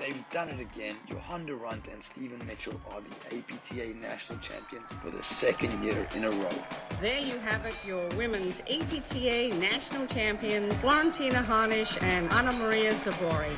They've done it again. Johanna Runt and Stephen Mitchell are the APTA national champions for the second year in a row. There you have it, your women's APTA national champions, Florentina Harnisch and Anna Maria Sabori.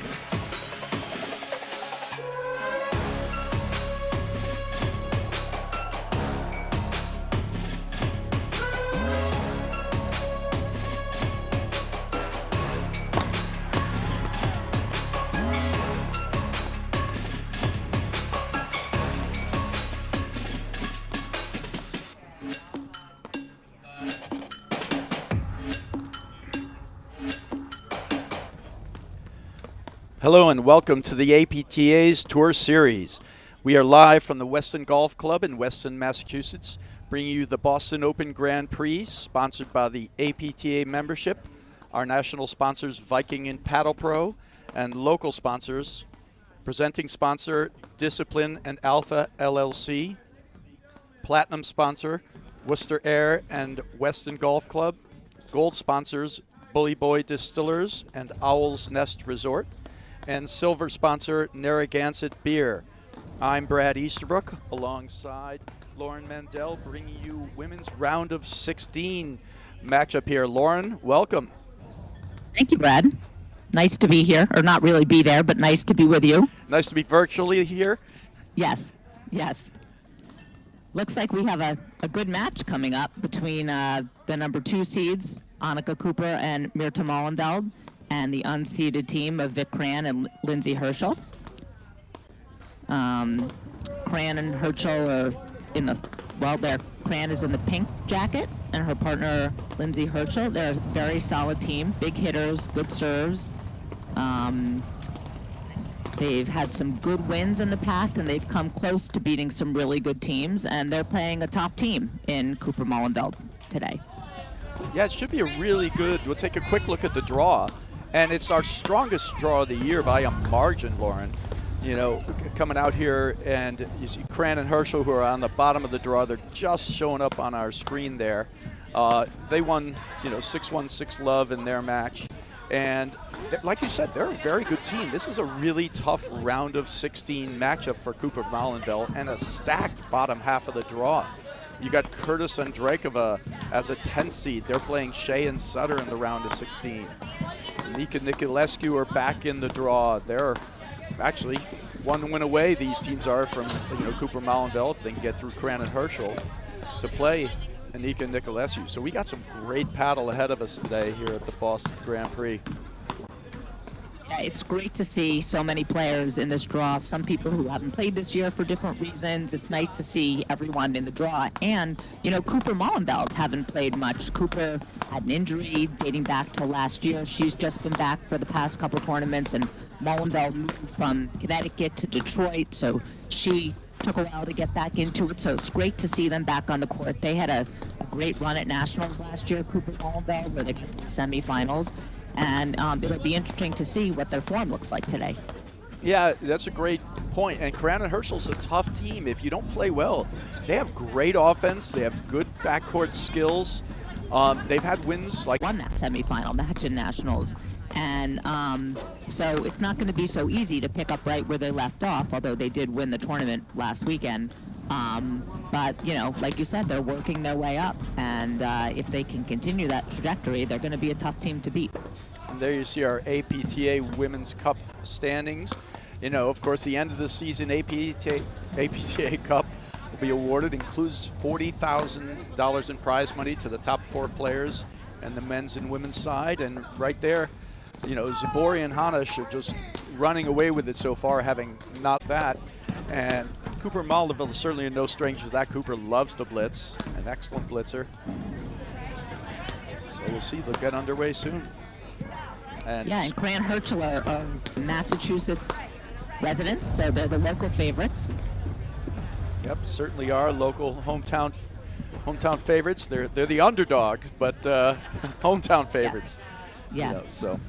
Hello and welcome to the APTA's Tour Series. We are live from the Weston Golf Club in Weston, Massachusetts, bringing you the Boston Open Grand Prix, sponsored by the APTA membership, our national sponsors Viking and Paddle Pro, and local sponsors, presenting sponsor Discipline and Alpha LLC, platinum sponsor Worcester Air and Weston Golf Club, gold sponsors Bully Boy Distillers and Owl's Nest Resort, and silver sponsor Narragansett Beer. I'm Brad Easterbrook alongside Lauren Mandel, bringing you women's round of 16 matchup here. Lauren, welcome. Thank you, Brad. Nice to be here, or not really be there, but nice to be with you. Nice to be virtually here. Yes, yes. Looks like we have a good match coming up between the number 2 seeds, Annika Cooper and Mirta Molenveld, and the unseeded team of Vic Cran and Lindsay Herschel. Cran and Herschel are in the, Cran is in the pink jacket, and her partner, Lindsay Herschel. They're a very solid team, big hitters, good serves. They've had some good wins in the past, and they've come close to beating some really good teams, and they're playing a top team in Cooper Molenveld today. Yeah, it should be a really good, we'll take a quick look at the draw, and it's our strongest draw of the year by a margin, Lauren. You know, coming out here, and you see Cran and Herschel, who are on the bottom of the draw. They're just showing up on our screen there. They won, 6-1, 6-love in their match. And like you said, they're a very good team. This is a really tough round of 16 matchup for Cooper Molenveld, and a stacked bottom half of the draw. You got Curtis Andrakova as a 10th seed. They're playing Shea and Sutter in the round of 16. Nika Niculescu are back in the draw. They're actually one win away, these teams are, from Cooper Molenveld, if they can get through Cran and Herschel to play Anika Niculescu. So we got some great paddle ahead of us today here at the Boston Grand Prix. Yeah, it's great to see so many players in this draw. Some people who haven't played this year for different reasons. It's nice to see everyone in the draw. And, Cooper Molenveld haven't played much. Cooper had an injury dating back to last year. She's just been back for the past couple tournaments, and Molenveld moved from Connecticut to Detroit, so she took a while to get back into it. So it's great to see them back on the court. They had a great run at Nationals last year, Cooper Molenveld, where they got to the semifinals. And it'll be interesting to see what their form looks like today. Yeah, that's a great point. And Cran and Herschel's a tough team. If you don't play well, they have great offense. They have good backcourt skills. They've had wins like won that semifinal match in Nationals. And so it's not going to be so easy to pick up right where they left off, although they did win the tournament last weekend. But, like you said, they're working their way up. And if they can continue that trajectory, they're going to be a tough team to beat. And there you see our APTA Women's Cup standings. Of course, the end of the season APTA Cup will be awarded, includes $40,000 in prize money to the top 4 players and the men's and women's side. And right there, Zabori and Hanish are just running away with it so far, having not that. And Cooper Molenveld is certainly no stranger to that. Cooper loves to blitz, an excellent blitzer. So we'll see, they'll get underway soon. And Cran Herschel are Massachusetts residents, so they're the local favorites. Yep, certainly are local hometown favorites. They're the underdog, but hometown favorites. Yes. So.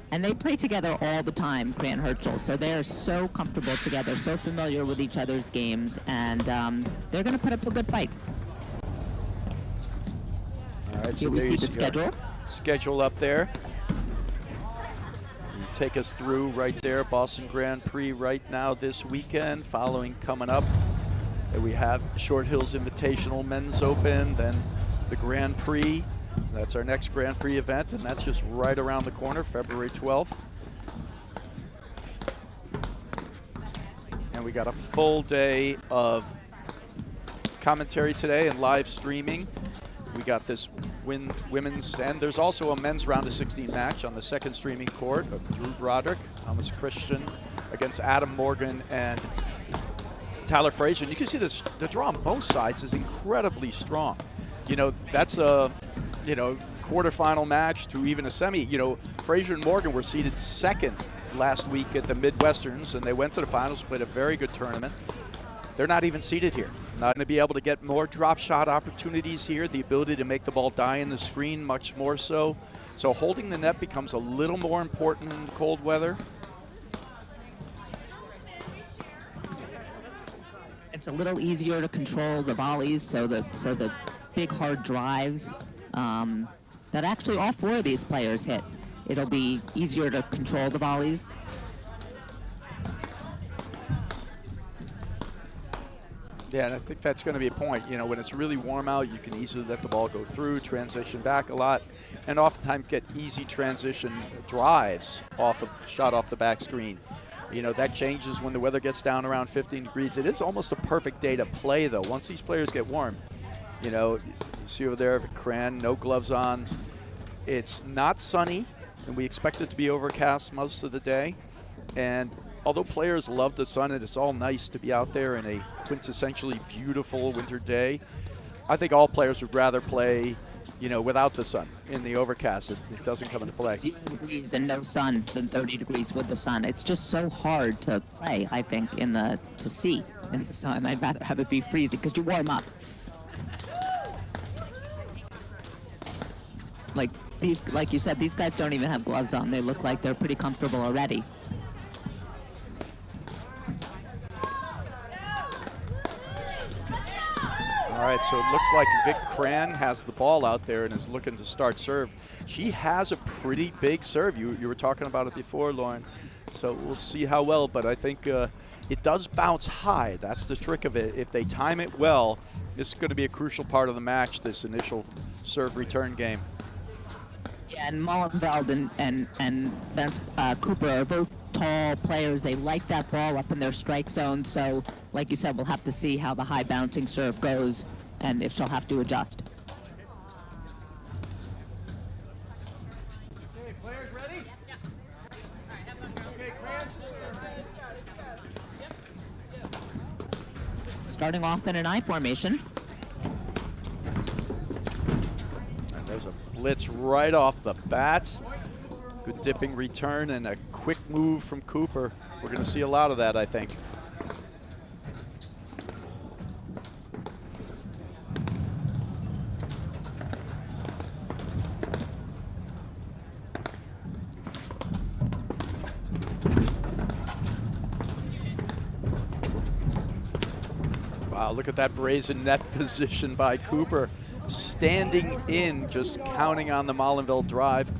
And they play together all the time, Cran Herschel, so they're so comfortable together, so familiar with each other's games, and they're going to put up a good fight. All right, so we see the schedule. Schedule up there. You take us through right there, Boston Grand Prix right now this weekend. Following coming up, we have Short Hills Invitational Men's Open, then the Grand Prix. That's our next Grand Prix event, and that's just right around the corner, February 12th. And we got a full day of commentary today and live streaming. We got this women's, and there's also a men's round of 16 match on the second streaming court of Drew Broderick, Thomas Christian against Adam Morgan and Tyler Frazier. And you can see the draw on both sides is incredibly strong. That's a quarterfinal match to even a semi. Frazier and Morgan were seeded second last week at the Midwesterns, and they went to the finals, played a very good tournament. They're not even seeded here. Not going to be able to get more drop shot opportunities here, the ability to make the ball die in the screen much more so. So holding the net becomes a little more important in the cold weather. It's a little easier to control the volleys, so the big hard drives that actually all 4 of these players hit. It'll be easier to control the volleys. Yeah, and I think that's going to be a point. You know, when it's really warm out, you can easily let the ball go through, transition back a lot, and oftentimes get easy transition drives shot off the back screen. You know, that changes when the weather gets down around 15 degrees. It is almost a perfect day to play, though, once these players get warm. You know, you see over there, Cran, no gloves on. It's not sunny, and we expect it to be overcast most of the day. And although players love the sun and it's all nice to be out there in a quintessentially beautiful winter day, I think all players would rather play, you know, without the sun in the overcast. It doesn't come into play. 0 degrees and no sun than 30 degrees with the sun. It's just so hard to play, I think, to see in the sun. I'd rather have it be freezing because you warm up. Like you said, these guys don't even have gloves on. They look like they're pretty comfortable already. All right, so it looks like Vic Cran has the ball out there and is looking to start serve. She has a pretty big serve. You were talking about it before, Lauren. So we'll see how well, but I think it does bounce high. That's the trick of it. If they time it well, this is going to be a crucial part of the match, this initial serve return game. Yeah, and Mullenveld and Cooper are both tall players. They like that ball up in their strike zone. So, like you said, we'll have to see how the high bouncing serve goes and if she'll have to adjust. Okay, players ready? Yeah. All right, okay, Starting off in an I formation. And there's a blitz right off the bat. Good dipping return and a quick move from Cooper. We're going to see a lot of that, I think. Wow, look at that brazen net position by Cooper. Standing in, just counting on the Mullenveld drive.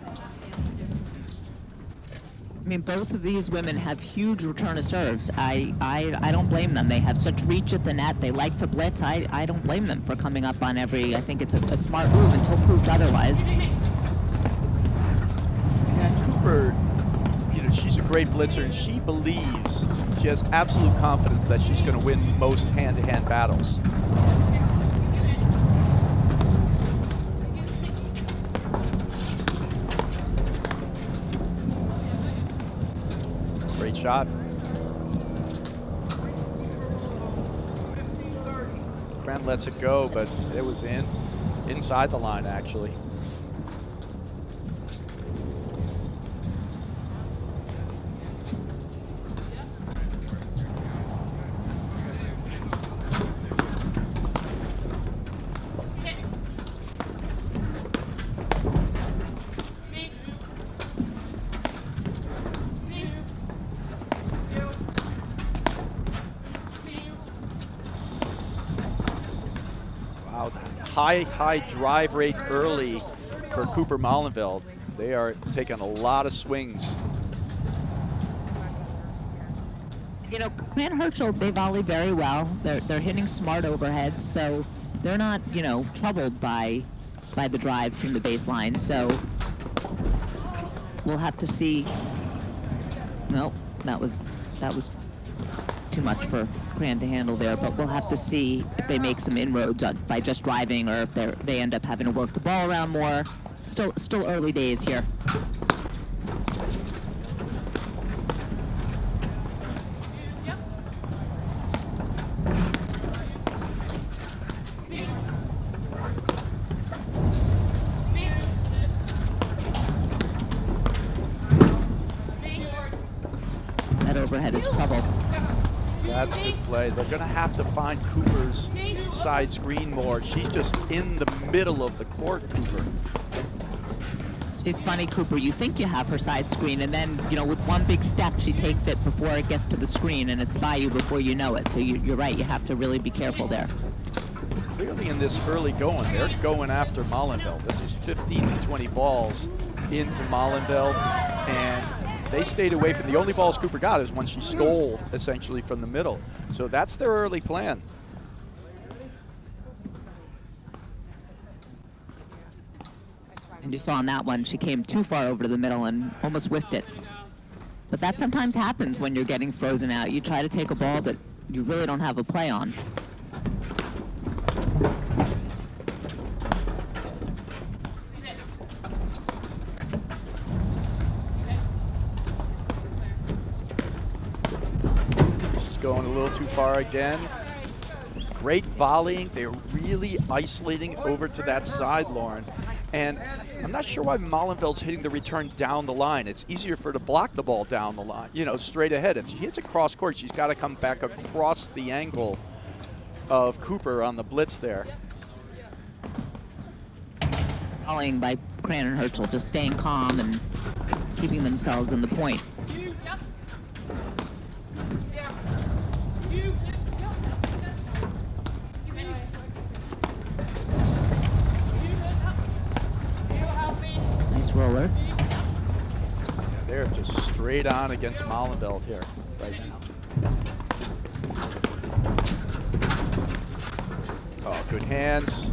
I mean, both of these women have huge return of serves. I don't blame them. They have such reach at the net. They like to blitz. I don't blame them for coming up on every. I think it's a smart move until proved otherwise. Yeah, Cooper, you know, she's a great blitzer, and she believes, she has absolute confidence that she's going to win most hand-to-hand battles. Great shot. Cran lets it go, but it was inside the line, actually. Wow, high drive rate early for Cooper Mullenveld. They are taking a lot of swings. You know, Cran Herschel, they volley very well. They're hitting smart overheads, so they're not, you know, troubled by the drives from the baseline. So we'll have to see. No, that was too much for Cran to handle there, but we'll have to see if they make some inroads by just driving, or if they end up having to work the ball around more. Still early days here. That overhead is trouble. That's good play. They're going to have to find Cooper's side screen more. She's just in the middle of the court, Cooper. She's funny, Cooper. You think you have her side screen, and then, you know, with one big step, she takes it before it gets to the screen, and it's by you before you know it. So you're right. You have to really be careful there. Clearly in this early going, they're going after Mullenveld. This is 15 to 20 balls into Mullenveld, and they stayed away from the only balls Cooper got is one she stole essentially from the middle. So that's their early plan. And you saw on that one, she came too far over to the middle and almost whiffed it. But that sometimes happens when you're getting frozen out. You try to take a ball that you really don't have a play on. She's going a little too far again. Great volleying. They're really isolating over to that side, Lauren. And I'm not sure why Molenveld's hitting the return down the line. It's easier for her to block the ball down the line, you know, straight ahead. If she hits a cross court, she's got to come back across the angle of Cooper on the blitz there. Volleying by Cran and Herschel, just staying calm and keeping themselves in the point. Nice roller. Yeah, they're just straight on against Molenveld here right now. Oh, good hands.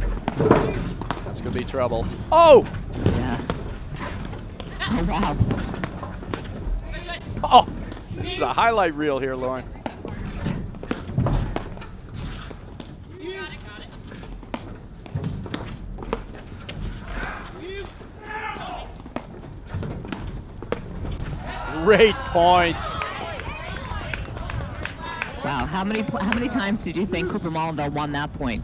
That's going to be trouble. Oh! Yeah. Oh, wow. Oh! This is a highlight reel here, Lauren. Great points. Wow, how many times did you think Cooper Molenveld won that point?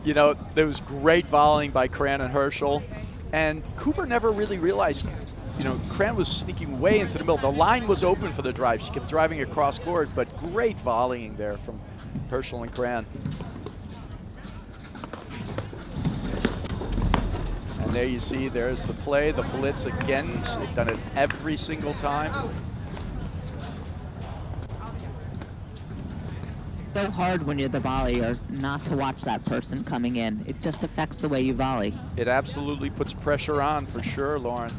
You know, there was great volleying by Cran and Herschel, and Cooper never really realized, you know, Cran was sneaking way into the middle. The line was open for the drive. She kept driving across court, but great volleying there from Herschel and Cran. And there you see, there's the play, the blitz again. They've done it every single time. It's so hard when you're the volleyer not to watch that person coming in. It just affects the way you volley. It absolutely puts pressure on for sure, Lauren.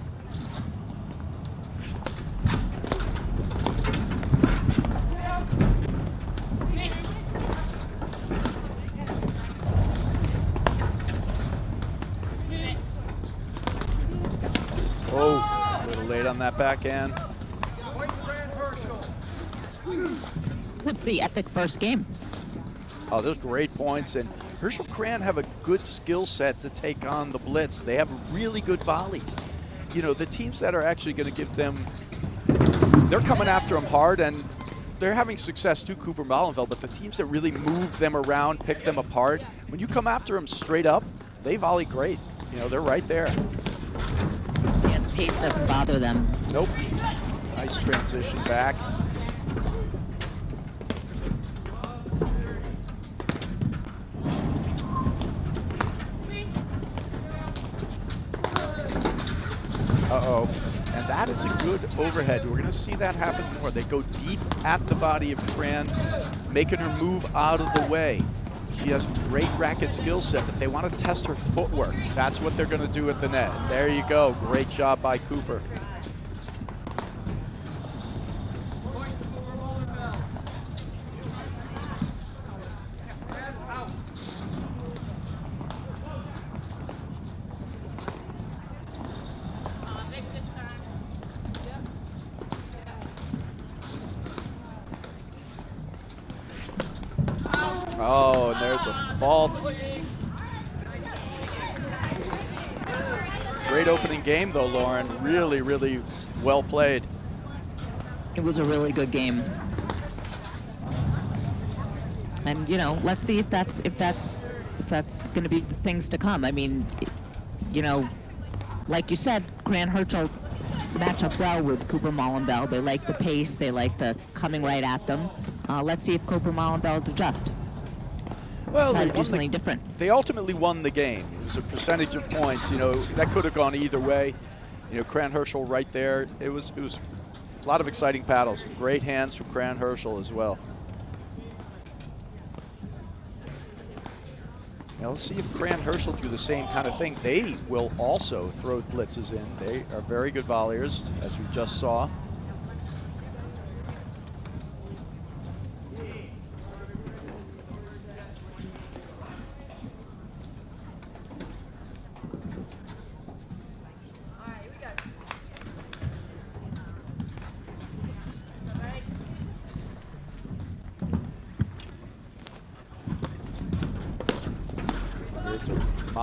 Oh, a little late on that backhand. It's a pretty epic first game. Oh, there's great points, and Herschel Cran have a good skill set to take on the blitz. They have really good volleys. You know, the teams that are actually going to give them, they're coming after them hard, and they're having success too, Cooper Molenveld, but the teams that really move them around, pick them apart, when you come after them straight up, they volley great. You know, they're right there. Yeah, the pace doesn't bother them. Nope. Nice transition back. Uh-oh. And that is a good overhead. We're going to see that happen more. They go deep at the body of Cran, making her move out of the way. She has great racket skill set, but they want to test her footwork. That's what they're going to do at the net. And there you go. Great job by Cooper. Oh, and there's a fault. Great opening game, though, Lauren. Really, really well played. It was a really good game. And you know, let's see if that's going to be the things to come. I mean, you know, like you said, Cran Herschel match up well with Cooper Molenveld. They like the pace. They like the coming right at them. Let's see if Cooper Molenveld adjust. Well, Try to do something different. They ultimately won the game. It was a percentage of points. You know, that could have gone either way. You know, Cran Herschel right there. It was a lot of exciting paddles. Great hands from Cran Herschel as well. Now let's see if Cran Herschel do the same kind of thing. They will also throw blitzes in. They are very good volleyers, as we just saw.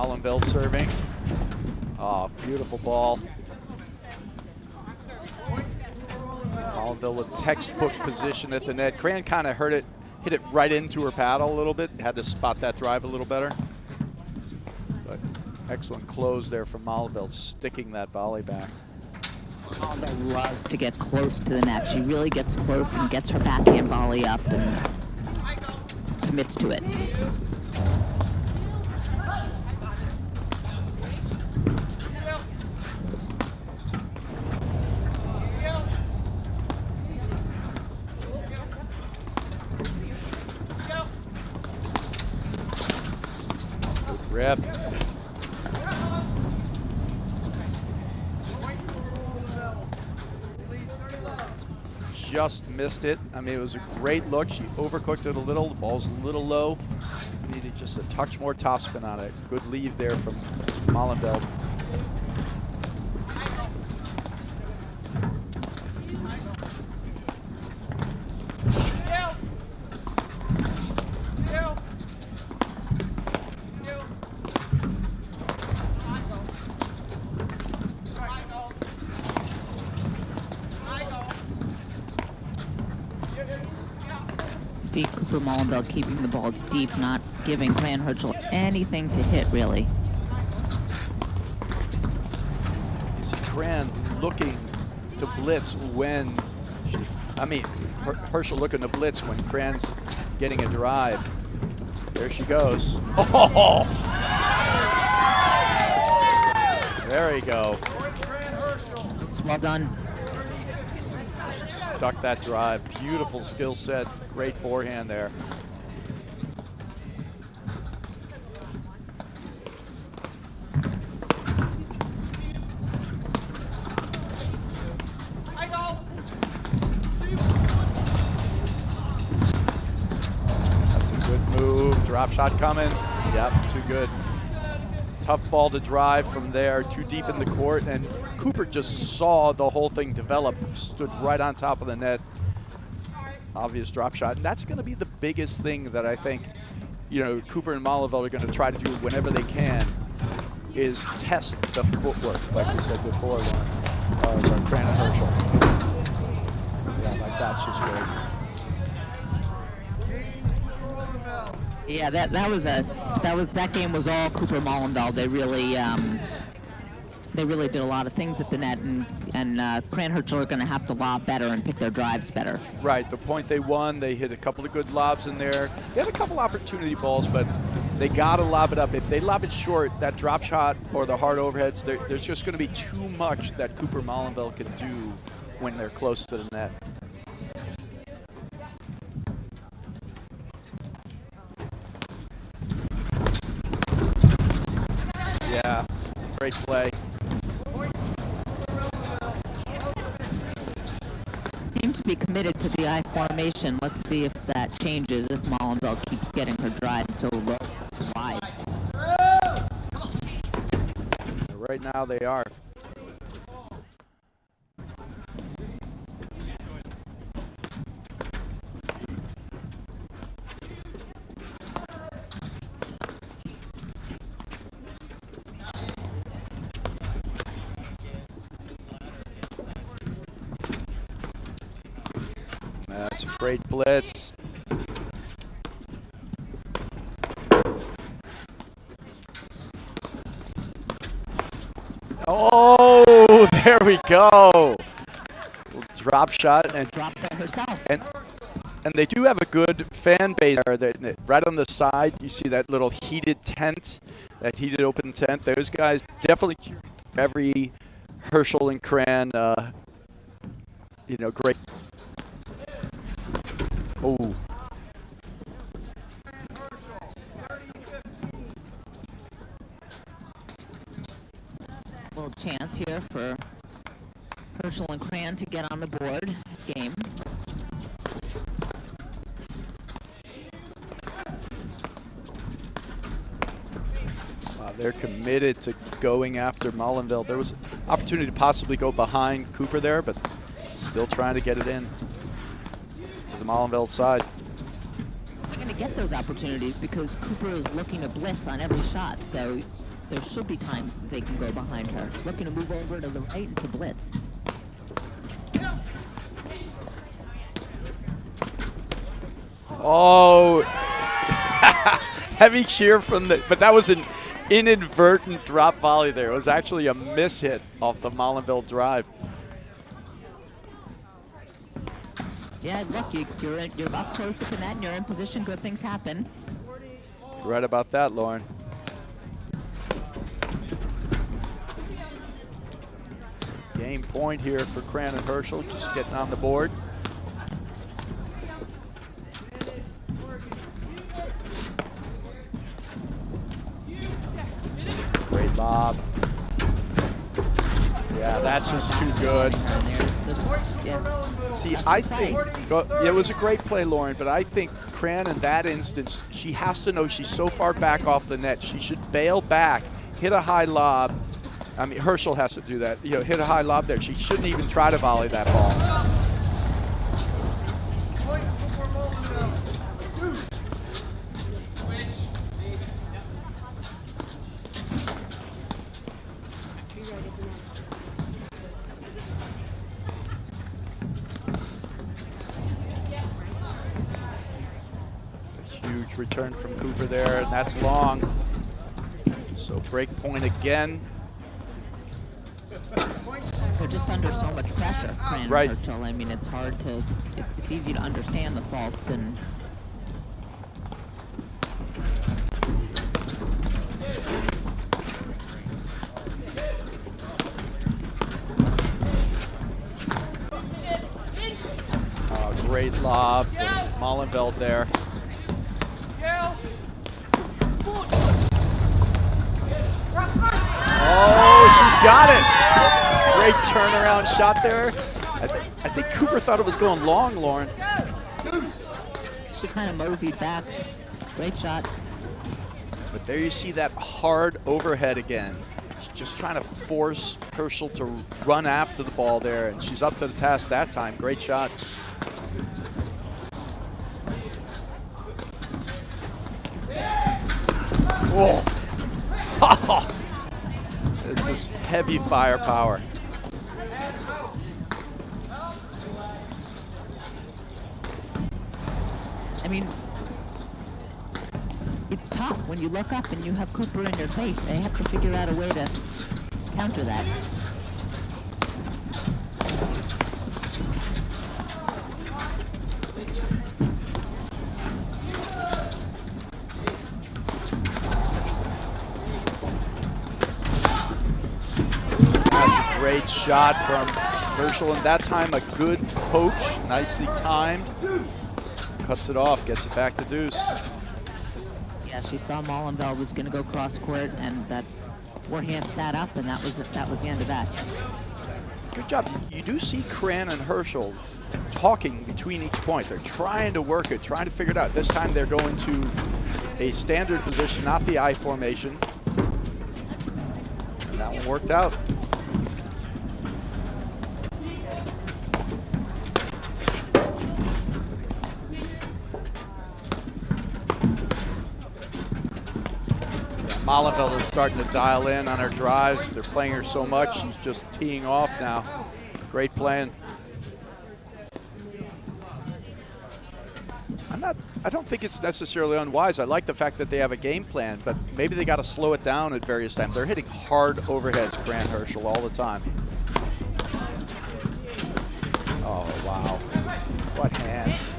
Molenveld serving. Oh, beautiful ball. Molenveld with textbook position at the net. Cran kind of hit it right into her paddle a little bit. Had to spot that drive a little better. But excellent close there from Molenveld, sticking that volley back. Molenveld loves to get close to the net. She really gets close and gets her backhand volley up and commits to it. Rip. Just missed it. I mean, it was a great look. She overcooked it a little. The ball's a little low. Needed just a touch more topspin on it. Good leave there from Molenveld. See Cooper Molenveld keeping the balls deep, not giving Cran Herschel anything to hit, really. You see Cran looking to blitz when Herschel looking to blitz when Cran's getting a drive. There she goes. Oh! There you go. It's well done. She stuck that drive. Beautiful skill set. Great forehand there. That's a good move. Drop shot coming. Yep, too good. Tough ball to drive from there, too deep in the court, and Cooper just saw the whole thing develop, stood right on top of the net. Obvious drop shot, and that's going to be the biggest thing that I think, Cooper and Molenveld are going to try to do whenever they can, is test the footwork, like we said before, Cran and Herschel. Yeah, like that's just great. Yeah, that game was all Cooper Molenveld. They really did a lot of things at the net, and Cran Herschel are going to have to lob better and pick their drives better. Right, the point they won, they hit a couple of good lobs in there. They had a couple opportunity balls, but they got to lob it up. If they lob it short, that drop shot or the hard overheads, there's just going to be too much that Cooper Molenveld can do when they're close to the net. Yeah, great play. Seems to be committed to the I formation. Let's see if that changes if Molenveld keeps getting her drive so low, wide. Right now they are. That's a great blitz. Oh, there we go. Drop shot and Drop it herself. And they do have a good fan base there. Right on the side, you see that little heated tent, that heated open tent. Those guys definitely cheer every Herschel and Cran, great. Oh. Little chance here for Herschel and Cran to get on the board this game. Wow, they're committed to going after Molenveld. There was an opportunity to possibly go behind Cooper there, but still trying to get it in to the Molenveld side. They're going to get those opportunities because Cooper is looking to blitz on every shot. So there should be times that they can go behind her. She's looking to move over to the right and to blitz. Oh, heavy cheer from but that was an inadvertent drop volley there. It was actually a miss hit off the Molinville drive. Yeah, look, you're up close to the net and you're in position. Good things happen. You're right about that, Lauren. Game point here for Cran and Herschel, just getting on the board. Great lob. Yeah, that's just too good. See, I think it was a great play, Lauren, but I think Cran in that instance, she has to know she's so far back off the net. She should bail back, hit a high lob. I mean, Herschel has to do that. You know, hit a high lob there. She shouldn't even try to volley that ball. Huge return from Cooper there, and that's long. So break point again. They're just under so much pressure, Cran and Right. Herschel. I mean, it's hard to, it's easy to understand the faults and. Great lob from Molinveld there. Oh, she got it! Great turnaround shot there. I think Cooper thought it was going long, Lauren. She kind of moseyed back. Great shot. But there you see that hard overhead again. She's just trying to force Herschel to run after the ball there, and she's up to the task that time. Great shot. Whoa. It's just heavy firepower. I mean, it's tough when you look up and you have Cooper in your face. They have to figure out a way to counter that. That's a great shot from Herschel, and that time a good poach, nicely timed. Cuts it off, gets it back to Deuce. Yeah, she saw Molinveld was going to go cross court, and that forehand sat up, and that was the end of that. Good job. You do see Cran and Herschel talking between each point. They're trying to work it, trying to figure it out. This time they're going to a standard position, not the I formation. And that one worked out. Molinveld is starting to dial in on her drives. They're playing her so much, she's just teeing off now. Great playing. I don't think it's necessarily unwise. I like the fact that they have a game plan, but maybe they got to slow it down at various times. They're hitting hard overheads, Cran Herschel, all the time. Oh, wow. What hands.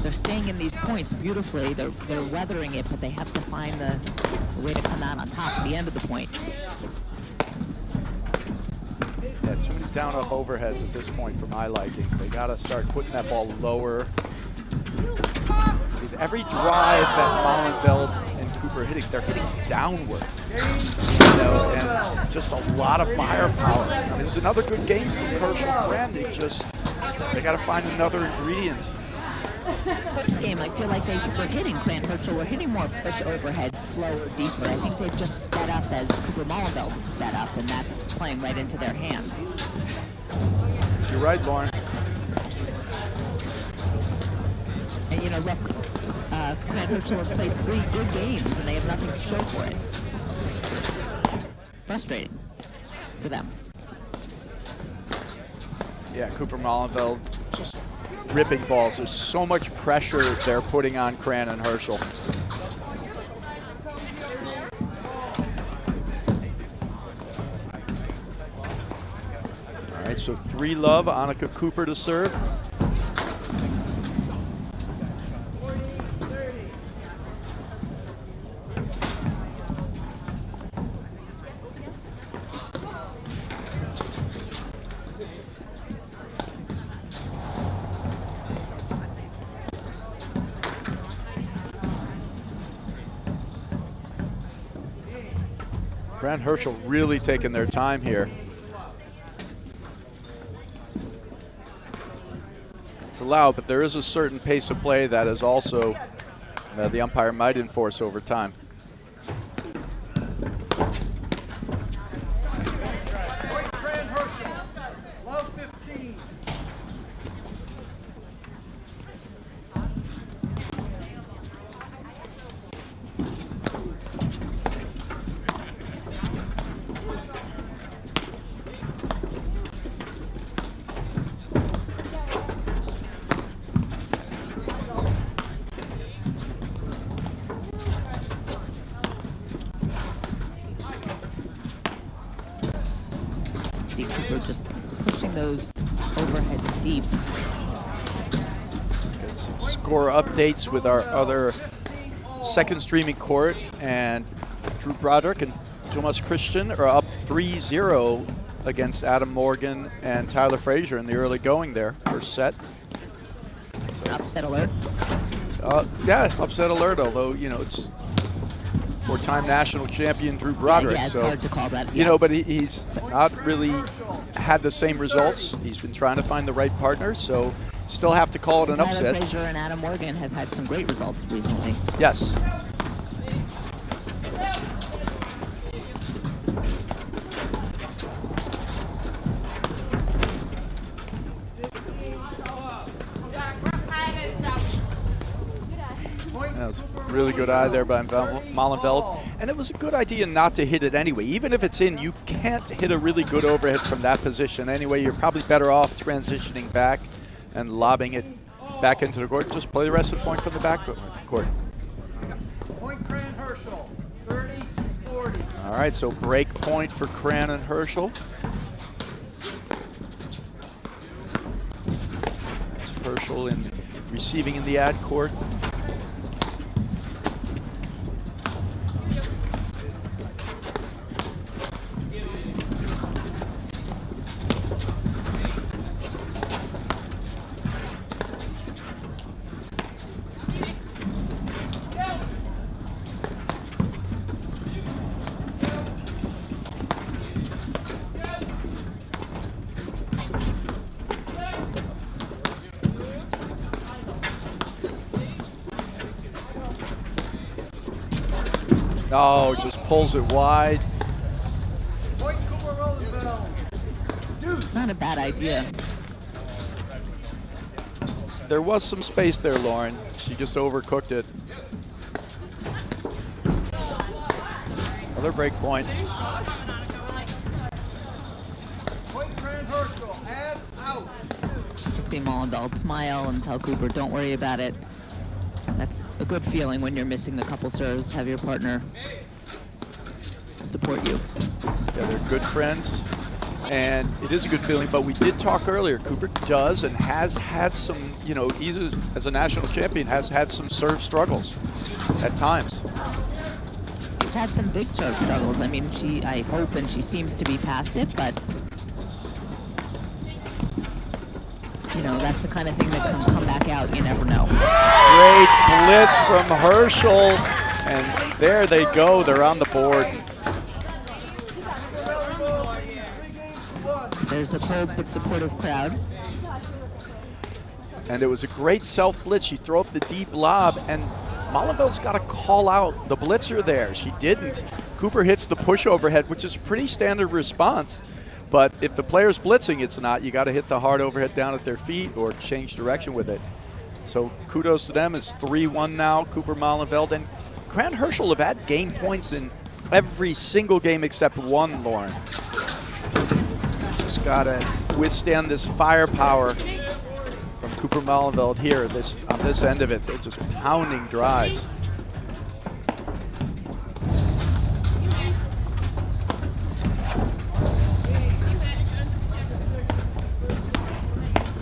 They're staying in these points beautifully. They're weathering it, but they have to find the way to come out on top at the end of the point. Yeah, too many down-up overheads at this point for my liking. They got to start putting that ball lower. See, every drive that Molinveld and Cooper are hitting, they're hitting downward. You know, and just a lot of firepower. I mean, there's another good game from Herschel Cran. They got to find another ingredient. First game, I feel like they were hitting Cran Herschel. We're hitting more push overhead, slower, deeper. I think they've just sped up as Cooper Molinveld sped up, and that's playing right into their hands. You're right, Lauren. And you know, look, Grant Herschel have played 3 good games, and they have nothing to show for it. Frustrating for them. Yeah, Cooper Mollenveld just ripping balls. There's so much pressure they're putting on Cran and Herschel. All right, so 3-love, Annika Cooper to serve. Grant Herschel really taking their time here. It's allowed, but there is a certain pace of play that is also the umpire might enforce over time. Grant Herschel, love 15. See Cooper just pushing those overheads deep. Get some score updates with our other second streaming court, and Drew Broderick and Thomas Christian are up 3-0 against Adam Morgan and Tyler Frazier in the early going there, first set. It's an upset alert. Yeah, upset alert, although, you know, it's four-time national champion Drew Broderick. Yeah, it's so, hard to call that. You know, but he's not really had the same results. He's been trying to find the right partner, so still have to call it an upset. Tyler Frazier and Adam Morgan have had some great results recently. Yes. That was a really good eye there by Mollenveld. And it was a good idea not to hit it anyway. Even if it's in, you can't hit a really good overhead from that position anyway. You're probably better off transitioning back and lobbing it back into the court. Just play the rest of the point from the back court. Point Grant Herschel, 30-40. All right, so break point for Cran and Herschel. That's Herschel in receiving in the ad court. Oh, just pulls it wide. Point Cooper Roosevelt. Deuce. Not a bad idea. There was some space there, Lauren. She just overcooked it. Another break point. Point Grant Herschel, add out. See Mollenveld smile and tell Cooper, don't worry about it. That's a good feeling when you're missing a couple serves, have your partner support you. Yeah, they're good friends, and it is a good feeling, but we did talk earlier, Cooper does and has had some, you know, he's as a national champion, has had some serve struggles at times. He's had some big serve struggles. I mean, I hope, and she seems to be past it, but you know, that's the kind of thing that can come back out. You never know. Great blitz from Herschel, and there they go. They're on the board. There's the cold but supportive crowd. And it was a great self-blitz. She threw up the deep lob, and Mollenveld's got to call out the blitzer there. She didn't. Cooper hits the push overhead, which is a pretty standard response. But if the player's blitzing, it's not. You got to hit the hard overhead down at their feet or change direction with it. So kudos to them. It's 3-1 now. Cooper Molenveld and Grant Herschel have had game points in every single game except one, Lauren. Just got to withstand this firepower from Cooper Molenveld here on this end of it. They're just pounding drives.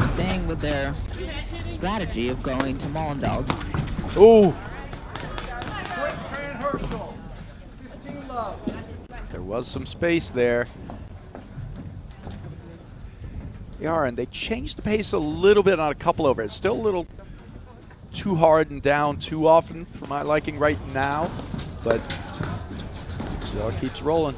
Staying with their strategy of going to Molenveld. Ooh! Point Grant Herschel. 15 love. There was some space there. Yeah, and they changed the pace a little bit on a couple over. It's still a little too hard and down too often for my liking right now, but still it keeps rolling.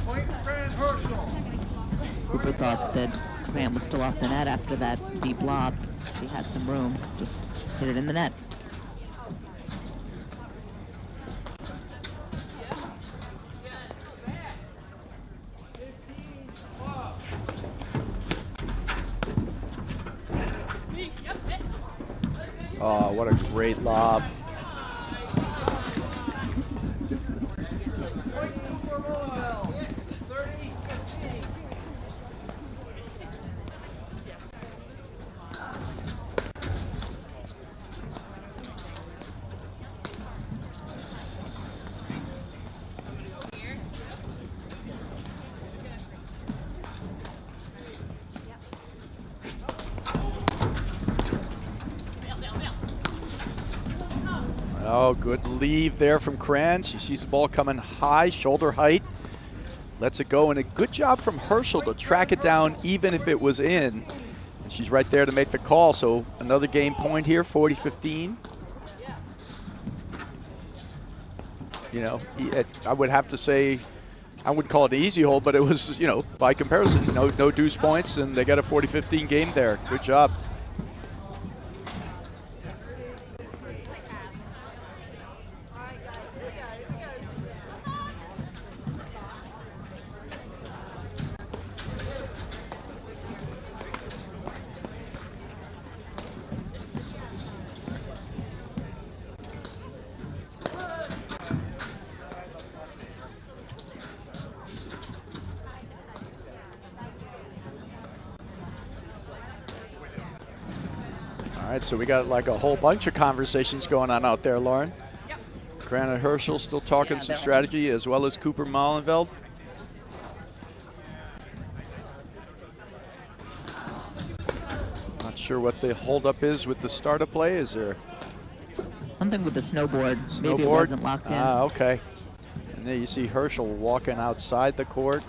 Point Grant Herschel. Cooper thought that Grant was still off the net after that deep lob. She had some room, just hit it in the net. Oh, what a great lob. Point Cooper Molenveld. 30-15. Oh, good leave there from Cran. She sees the ball coming high, shoulder height. Lets it go, and a good job from Herschel to track it down even if it was in. And she's right there to make the call, so another game point here, 40-15. You know, I would have to say, I wouldn't call it an easy hole, but it was, you know, by comparison, no deuce points, and they got a 40-15 game there. Good job. All right, so we got like a whole bunch of conversations going on out there, Lauren. Yep. Grant and Herschel still talking some strategy, as well as Cooper Molenveld. Not sure what the holdup is with the start of play. Is there Something with the snowboard. Maybe it wasn't locked in. Ah, okay. And there you see Herschel walking outside the court.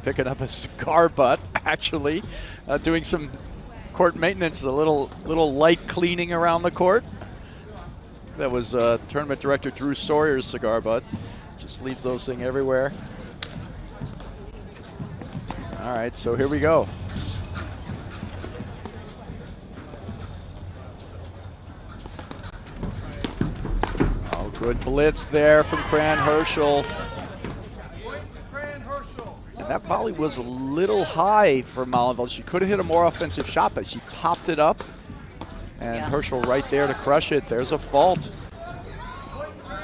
Picking up a cigar butt, actually, doing some court maintenance, a little light cleaning around the court. That was tournament director Drew Sawyer's cigar butt. Just leaves those things everywhere. All right, so here we go. Oh, good blitz there from Cran Herschel. And that volley was a little high for Molenveld. She could have hit a more offensive shot, but she popped it up. And Herschel right there to crush it. There's a fault.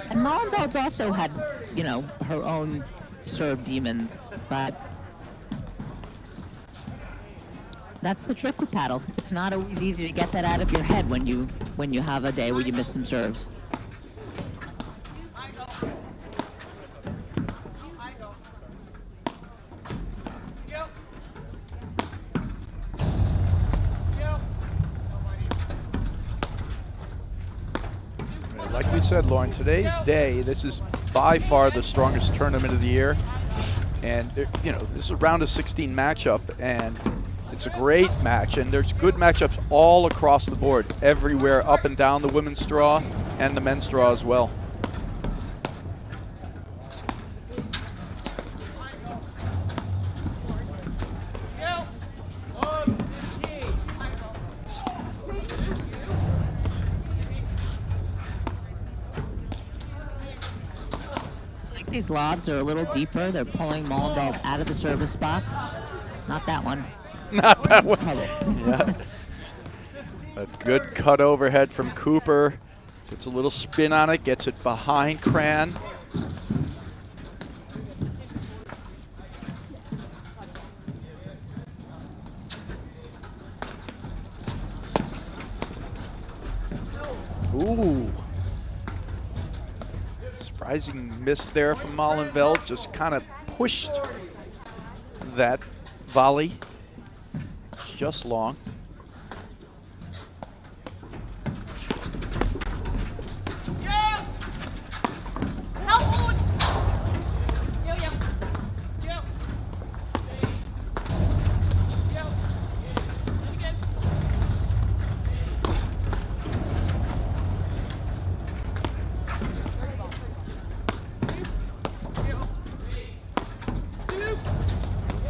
And Molenveld's also had, you know, her own serve demons, but that's the trick with paddle. It's not always easy to get that out of your head when you have a day where you miss some serves. Like we said, Lauren, today's day, this is by far the strongest tournament of the year. And, you know, this is a round of 16 matchup, and it's a great match. And there's good matchups all across the board, everywhere, up and down the women's draw and the men's draw as well. these lobs are a little deeper. They're pulling Mollendorf out of the service box. Not that one. Not that one. Trouble. Yeah. A good cut overhead from Cooper. Puts a little spin on it, gets it behind Cran. Ooh. Surprising miss there from Molenveld. Just kind of pushed that volley. It's just long.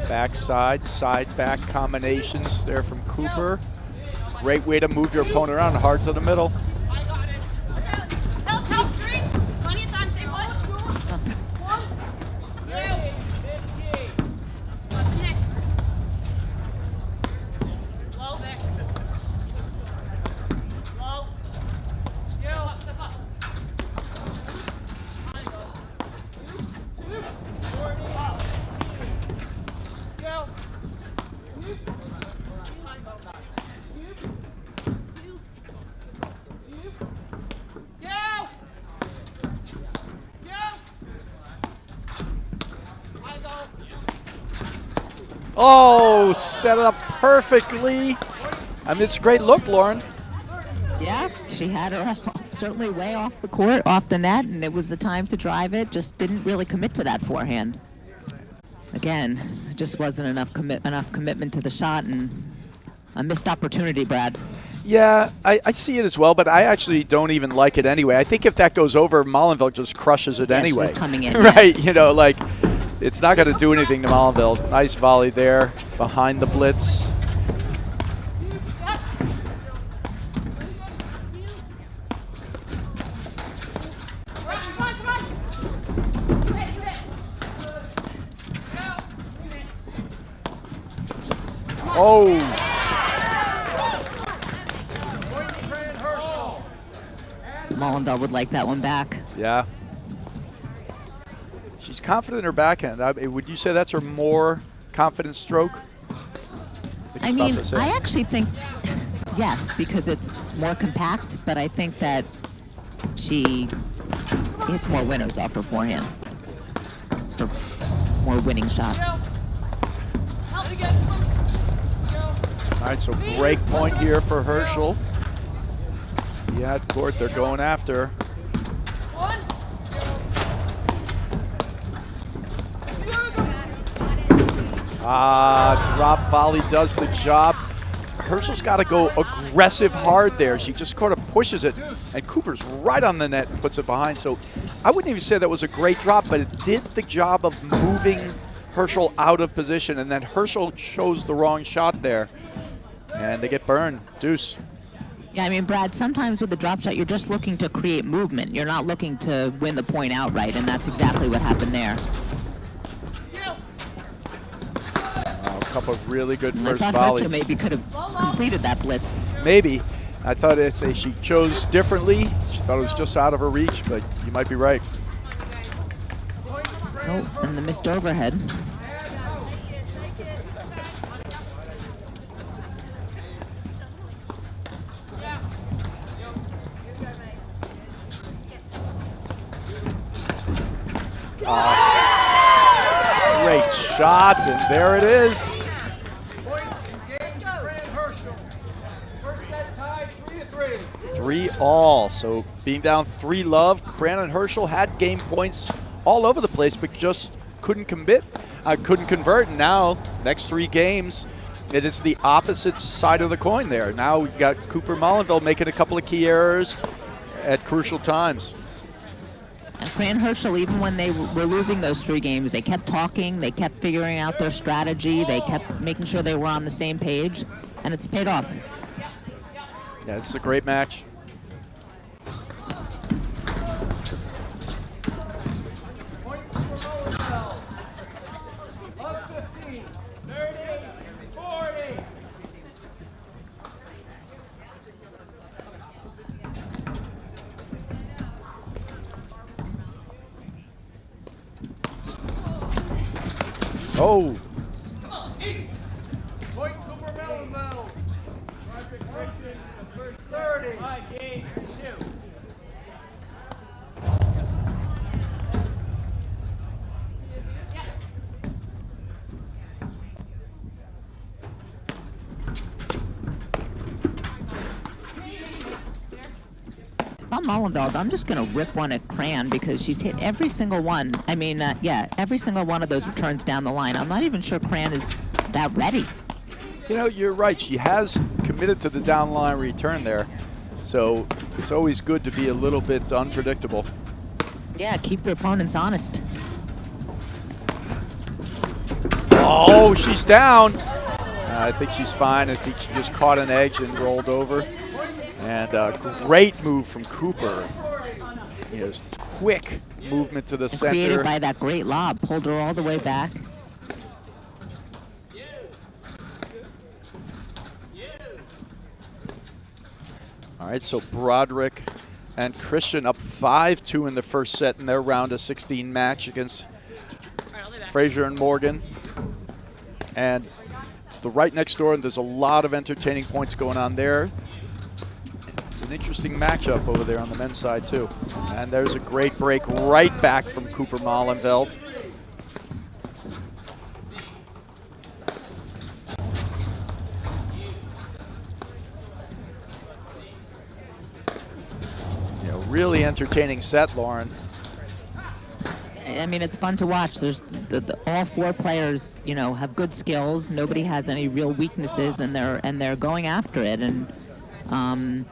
Backside, side back combinations there from Cooper. Great way to move your opponent around, hard to the middle. Help, help, drink. Plenty of time, stay put. Next. Low, back. Low. Step up, step up. Oh, set it up perfectly. I mean, it's a great look, Lauren. Yeah, she had her certainly way off the court, off the net, and it was the time to drive it. Just didn't really commit to that forehand. Again, it just wasn't enough commitment to the shot, and a missed opportunity, Brad. Yeah, I see it as well, but I actually don't even like it anyway. I think if that goes over, Molenveld just crushes it anyway. She's coming in. Right, you know, like, it's not going to do anything to Molenveld. Nice volley there behind the blitz. Oh. Mollendorf would like that one back. Yeah. She's confident in her backhand. Would you say that's her more confident stroke? I mean, I actually think, yes, because it's more compact, but I think that she hits more winners off her forehand. For more winning shots. All right, so break point here for Herschel. Yeah, at court, they're going after. Drop volley does the job. Herschel's got to go aggressive hard there. She just kind of pushes it, and Cooper's right on the net and puts it behind. So I wouldn't even say that was a great drop, but it did the job of moving Herschel out of position, and then Herschel chose the wrong shot there, and they get burned. Deuce. Yeah, I mean, Brad, sometimes with the drop shot, you're just looking to create movement. You're not looking to win the point outright, and that's exactly what happened there. A couple of really good first I thought volleys. Herschel maybe could have completed that blitz. Maybe. I thought if she chose differently, she thought it was just out of her reach, but you might be right. Oh, and the missed overhead. Great shot, and there it is. Point in game to Fran Herschel. First set tied 3-3. 3-all. So being down 3-love, Cran and Herschel had game points all over the place, but just couldn't convert. And now, next 3 games, it is the opposite side of the coin there. Now you got Cooper Molenveld making a couple of key errors at crucial times. And Fran Herschel, even when they were losing those 3 games, they kept talking, they kept figuring out their strategy, they kept making sure they were on the same page, and it's paid off. Yeah, this is a great match. Oh, Point Cooper Melville. First 30. If I'm Mullenveld, I'm just going to rip one at Cran because she's hit every single one. I mean, yeah, every single one of those returns down the line. I'm not even sure Cran is that ready. you know, you're right. She has committed to the downline return there. So it's always good to be a little bit unpredictable. Yeah, keep your opponents honest. Oh, she's down. I think she's fine. I think she just caught an edge and rolled over. And a great move from Cooper. You know, quick movement to the center. Created by that great lob. Pulled her all the way back. All right, so Broderick and Christian up 5-2 in the first set in their round of 16 match against Frazier and Morgan. And it's the right next door, and there's a lot of entertaining points going on there. It's an interesting matchup over there on the men's side, too. And there's a great break right back from Cooper Mollenveld. You know, really entertaining set, Lauren. I mean, it's fun to watch. There's all four players, you know, have good skills. Nobody has any real weaknesses, and they're going after it. And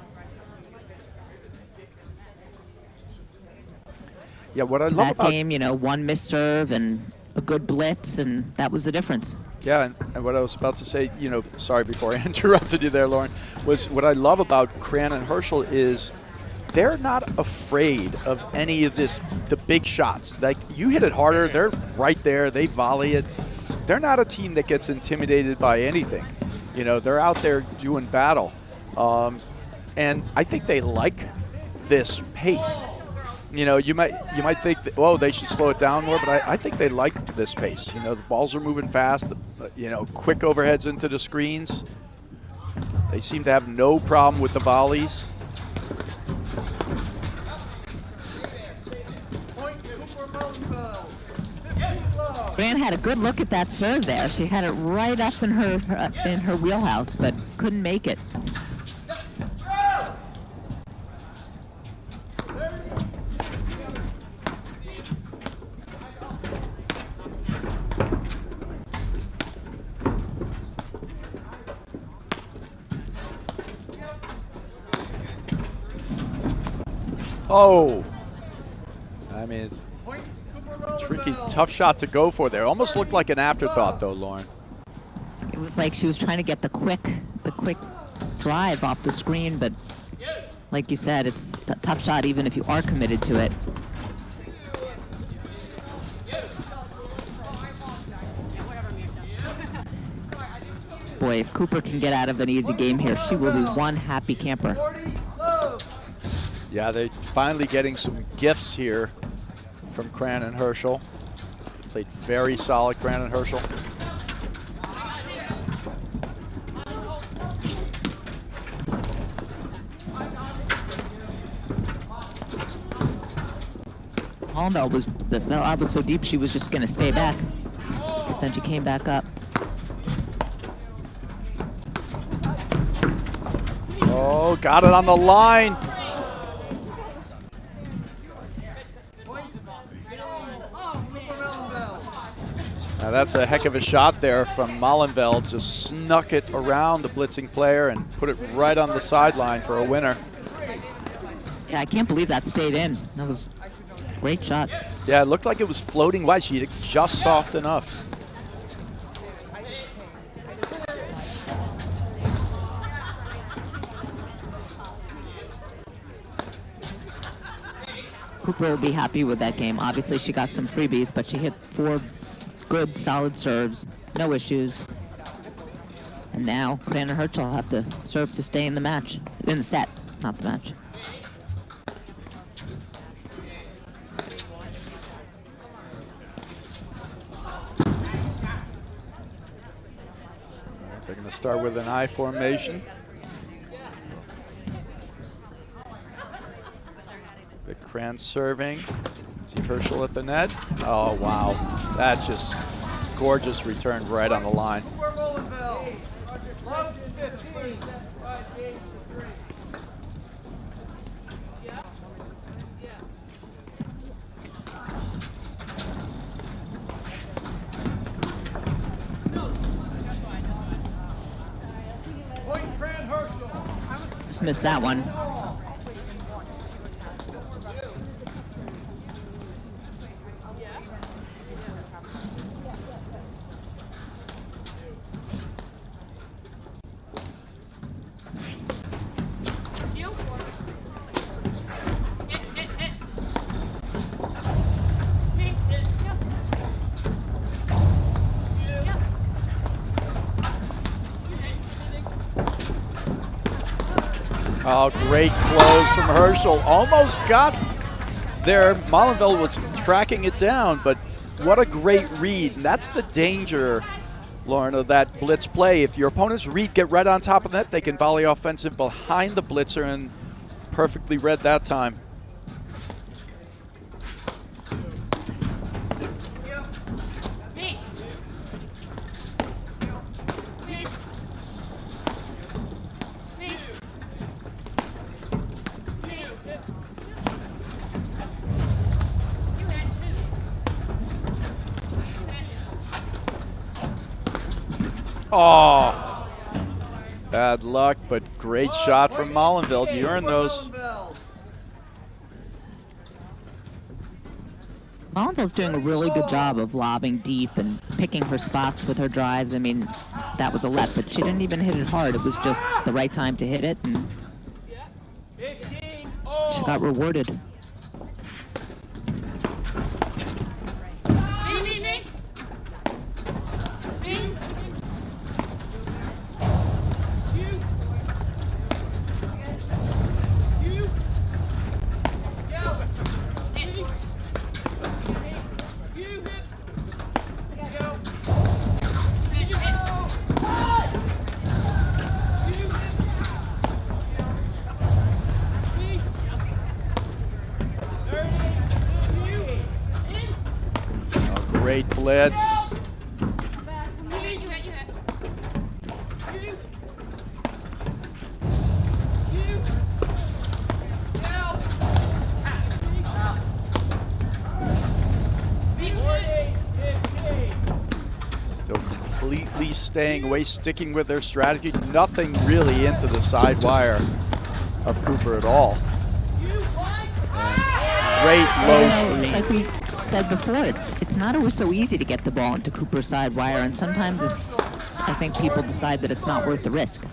yeah, what I love that about game, you know, one missed serve and a good blitz, and that was the difference. Yeah, and what I was about to say, you know, sorry before I interrupted you there, Lauren, was what I love about Cran and Herschel is they're not afraid of any of the big shots. Like, you hit it harder, they're right there, they volley it. They're not a team that gets intimidated by anything. You know, they're out there doing battle. And I think they like this pace. You know, you might think that, oh, they should slow it down more, but I think they like this pace. You know, the balls are moving fast, you know, quick overheads into the screens. They seem to have no problem with the volleys. Grant had a good look at that serve there. She had it right up in her wheelhouse, but couldn't make it. Oh, I mean, it's tricky, tough shot to go for there. Almost looked like an afterthought, though, Lauren. It was like she was trying to get the quick drive off the screen, but like you said, it's a tough shot even if you are committed to it. Boy, if Cooper can get out of an easy game here, she will be one happy camper. Yeah, they're finally getting some gifts here from Cran and Herschel. Played very solid, Cran and Herschel. Holmdel was, the lob was so deep she was just going to stay back. But then she came back up. Oh, got it on the line. Now that's a heck of a shot there from Mollenveld. Just snuck it around the blitzing player and put it right on the sideline for a winner. Yeah, I can't believe that stayed in. That was a great shot. Yeah, it looked like it was floating wide. She hit it just soft enough. Cooper will be happy with that game. Obviously, she got some freebies, but she hit 4 good, solid serves, no issues. And now, Cran and Herschel will have to serve to stay in the match, in the set, not the match. They're going to start with an I formation. Big Cran serving. See Herschel at the net. Oh, wow. That's just gorgeous return right on the line. Love 15. Just missed that one. Oh, great close from Herschel. Almost got there. Molenveld was tracking it down, but what a great read. And that's the danger, Lauren, of that blitz play. If your opponent's read get right on top of the net, they can volley offensive behind the blitzer, and perfectly read that time. Oh, bad luck, but great shot from Molenveld. You earned those. Molenveld's doing a really good job of lobbing deep and picking her spots with her drives. I mean, that was a let, but she didn't even hit it hard. It was just the right time to hit it, and she got rewarded. Great blitz. Still completely staying away, sticking with their strategy. Nothing really into the side wire of Cooper at all. And great low screen. Like we said before, it's not always so easy to get the ball into Cooper's side wire, and sometimes I think people decide that it's not worth the risk.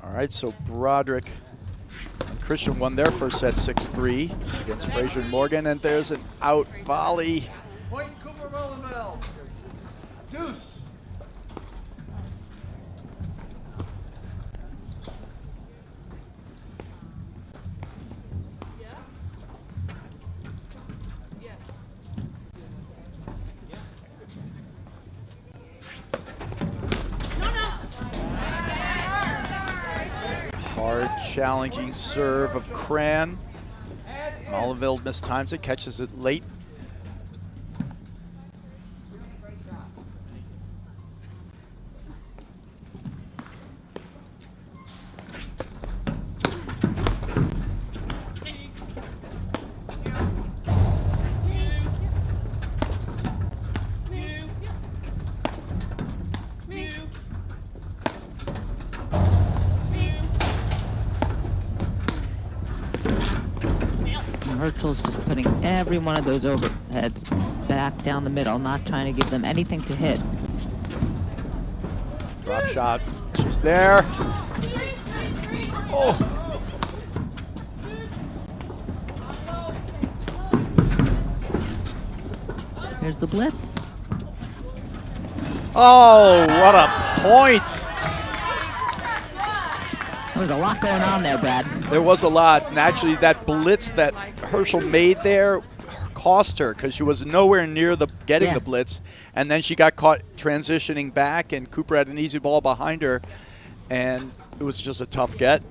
All right, so Broderick and Christian won their first set 6-3 against Fraser and Morgan, and there's an out volley. Point Cooper Molenveld. Deuce. Hard, challenging serve of Cran. Molenveld mistimes it, catches it late. Herschel's just putting every one of those overheads back down the middle, not trying to give them anything to hit. Drop shot. She's there. Oh. Here's the blitz. Oh, what a point. There was a lot going on there, Brad. There was a lot, and actually that blitz that Herschel made there cost her because she was nowhere near getting the blitz, and then she got caught transitioning back, and Cooper had an easy ball behind her, and it was just a tough get.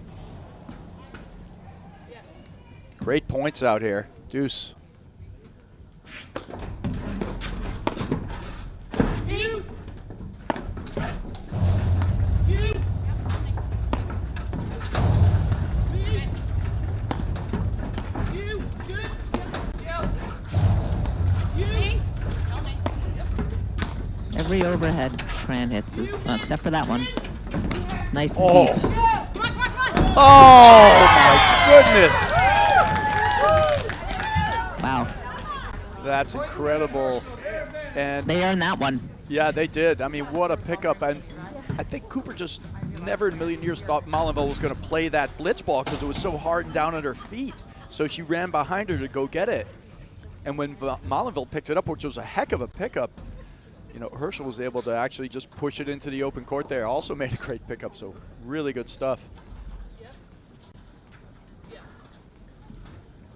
Great points out here. Deuce. Every overhead Cran hits is, except for that one. It's nice and deep. Oh my goodness! Wow. That's incredible. And they earned that one. Yeah, they did. I mean, what a pickup. And I think Cooper just never in a million years thought Molinville was going to play that blitz ball because it was so hard and down at her feet. So she ran behind her to go get it. And when Molinville picked it up, which was a heck of a pickup, you know, Herschel was able to actually just push it into the open court there. Also made a great pickup, so really good stuff.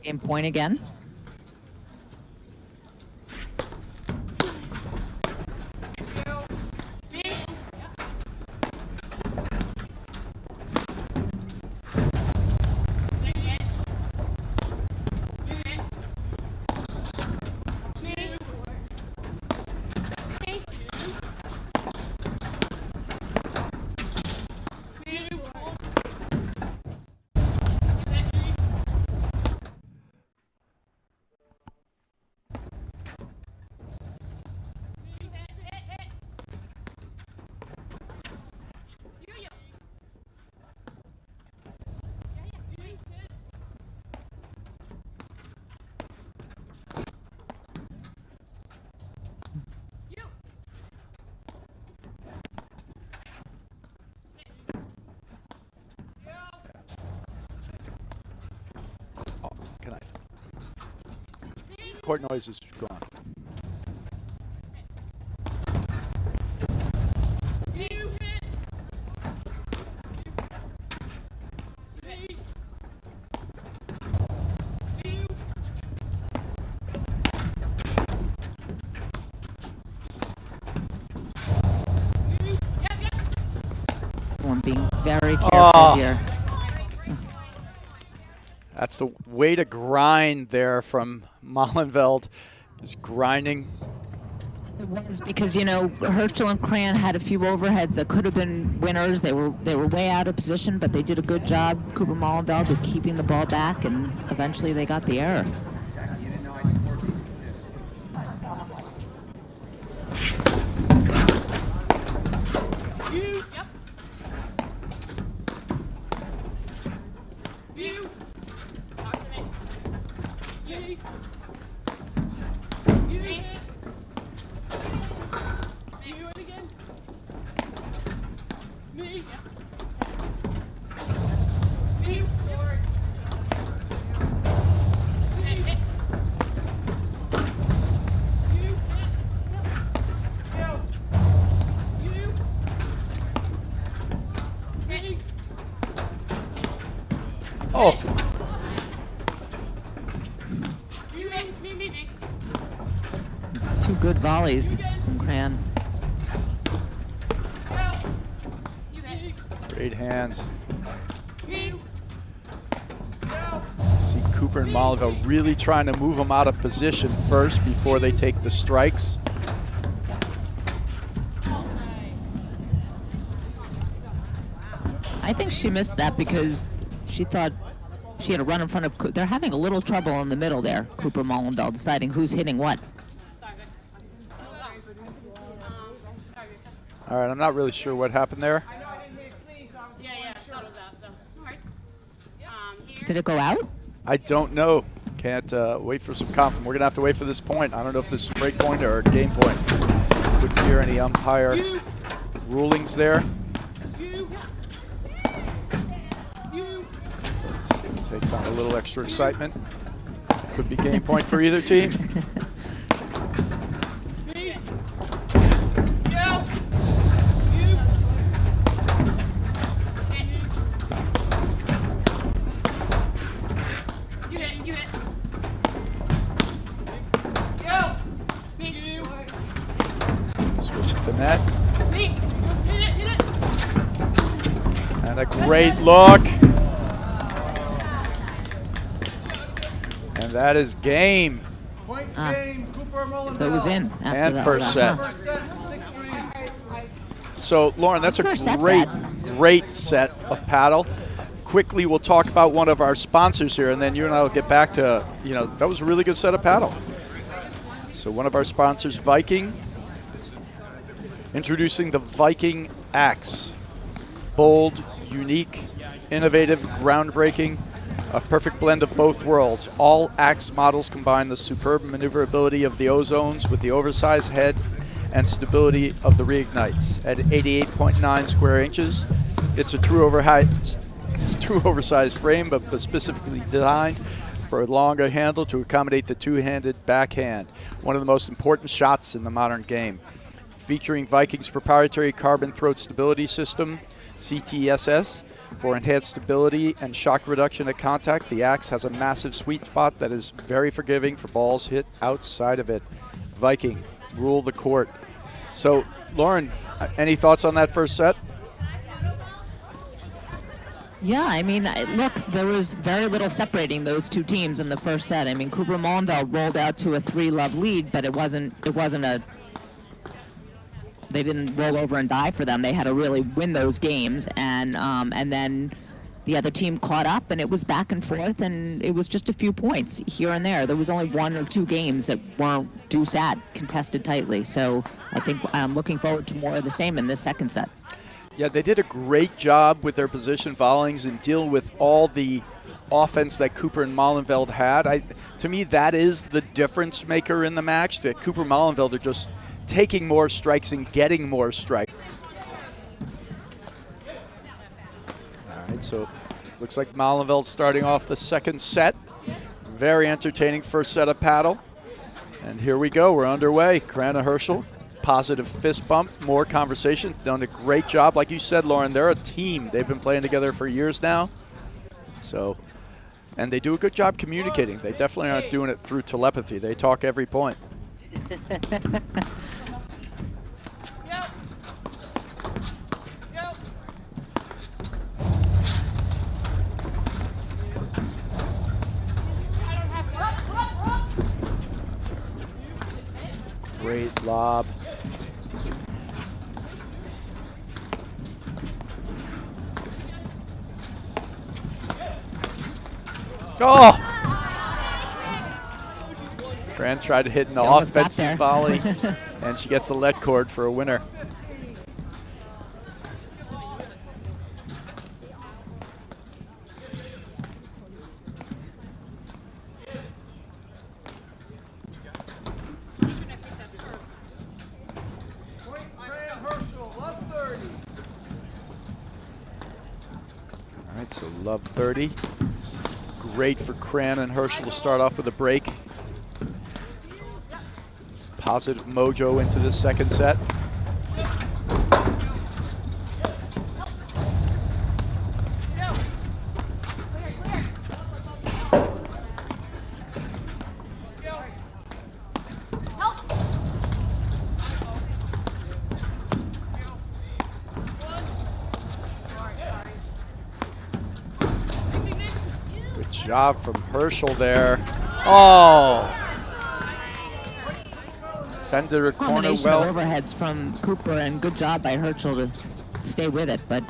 Game point again. Court noise is gone. I'm being very careful here. That's the way to grind there from Molenveld, is grinding. It was because, you know, Herschel and Cran had a few overheads that could have been winners. They were way out of position, but they did a good job, Cooper Molenveld, of keeping the ball back, and eventually they got the error. Oh. Two good volleys from Cran. Great hands. See Cooper and Molenveld really trying to move them out of position first before they take the strikes. I think she missed that because she thought she had a run in front of. They're having a little trouble in the middle there, Cooper Molenveld, deciding who's hitting what. All right, I'm not really sure what happened there. Did it go out? I don't know. Can't wait for some confirmation. We're going to have to wait for this point. I don't know if this is a break point or a game point. Couldn't hear any umpire rulings there. So it takes on a little extra excitement. Could be game point for either team. Great look. And that is game. Point game, Cooper Mullenville. So it was in after And that. first set. First set, 6-3. So, Lauren, that's a First set, great, Brad. great set of paddle. Quickly, we'll talk about one of our sponsors here, and then you and I will get back to, that was a really good set of paddle. So one of our sponsors, Viking, introducing the Viking Axe. Bold, unique, innovative, groundbreaking, a perfect blend of both worlds. All Axe models combine the superb maneuverability of the O-zones with the oversized head and stability of the reignites. At 88.9 square inches, it's a true oversized frame, but specifically designed for a longer handle to accommodate the two-handed backhand, one of the most important shots in the modern game. Featuring Viking's proprietary carbon throat stability system, CTSS, for enhanced stability and shock reduction at contact, the Axe has a massive sweet spot that is very forgiving for balls hit outside of it. Viking, rule the court. So, Lauren, any thoughts on that first set? Yeah, I mean, look, there was very little separating those two teams in the first set. I mean, Cooper Mullenville rolled out to a 3-love lead, but it wasn't they didn't roll over and die for them. They had to really win those games, and then the other team caught up, and it was back and forth, and it was just a few points here and there. There was only 1 or 2 games that weren't deuce-at, contested tightly. So I think I'm looking forward to more of the same in this second set. Yeah, they did a great job with their position volleyings and deal with all the offense that Cooper and Molenveld had. To me, that is the difference maker in the match, that Cooper and Molenveld are just taking more strikes and getting more strikes. All right, so looks like Molenveld starting off the second set. Very entertaining first set of paddle. And here we go, we're underway. Krana Herschel. Positive fist bump, more conversation. Done a great job. Like you said, Lauren, they're a team. They've been playing together for years now. So, and they do a good job communicating. They definitely aren't doing it through telepathy. They talk every point. Great lob. Oh! Fran tried to hit an offensive volley, and she gets the let cord for a winner. All right, so love 30. Great for Cran and Herschel to start off with a break. Positive mojo into the second set. Good job from Herschel there. Oh! Defended her corner Combination well. of overheads from Cooper, and good job by Herschel to stay with it. But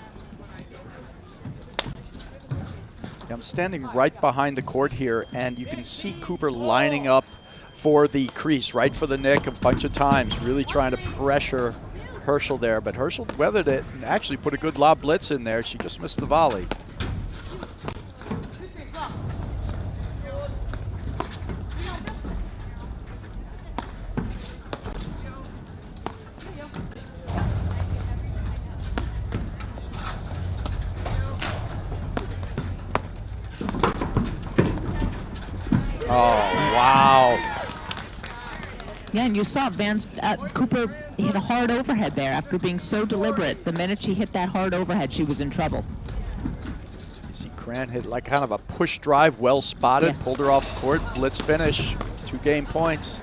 I'm standing right behind the court here, and you can see Cooper lining up for the crease, right for the nick a bunch of times, really trying to pressure Herschel there. But Herschel weathered it and actually put a good lob blitz in there. She just missed the volley. Oh, wow. yeah, and you saw Cooper hit a hard overhead there after being so deliberate. The minute she hit that hard overhead, she was in trouble. You see Cran hit like kind of a push drive, well spotted, Yeah. pulled her off the court, blitz finish, 2 game points.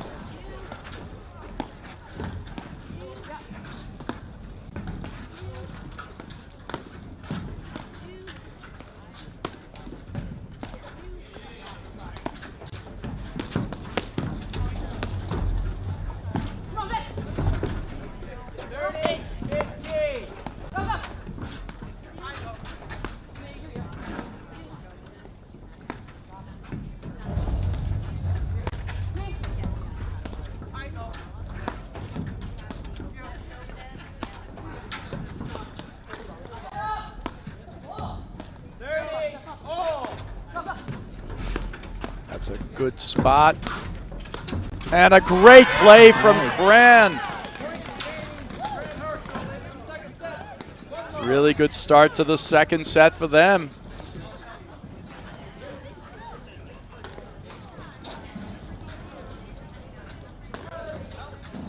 That's a good spot. And a great play from Cran. Really good start to the second set for them.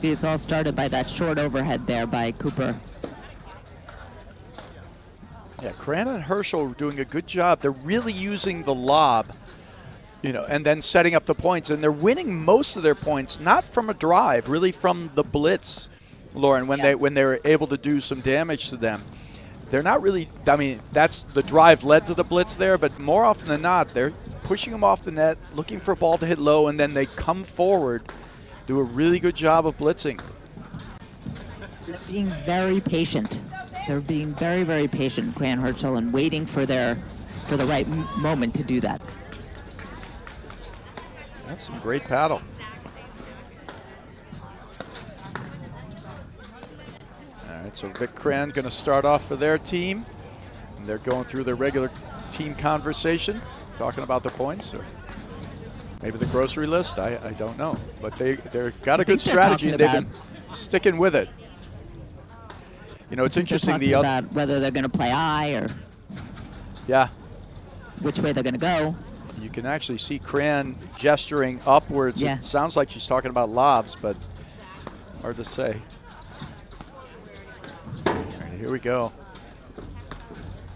See, it's all started by that short overhead there by Cooper. Yeah, Cran and Herschel are doing a good job. They're really using the lob, you know, and then setting up the points. And they're winning most of their points, not from a drive, really from the blitz, Lauren, when they're able to do some damage to them. They're not really, I mean, that's the drive led to the blitz there, but more often than not, they're pushing them off the net, looking for a ball to hit low, and then they come forward, do a really good job of blitzing. They're being very patient. They're being very, very patient, Cran Herschel, and waiting for the right moment to do that. That's some great paddle. All right, so Vic Cran going to start off for their team. And they're going through their regular team conversation, talking about the points, or maybe the grocery list. I don't know, but they've got a good strategy, and they've been sticking with it. You know, it's interesting. About whether they're going to play I or which way they're going to go. You can actually see Cran gesturing upwards. Yeah. It sounds like she's talking about lobs, but hard to say. All right, here we go.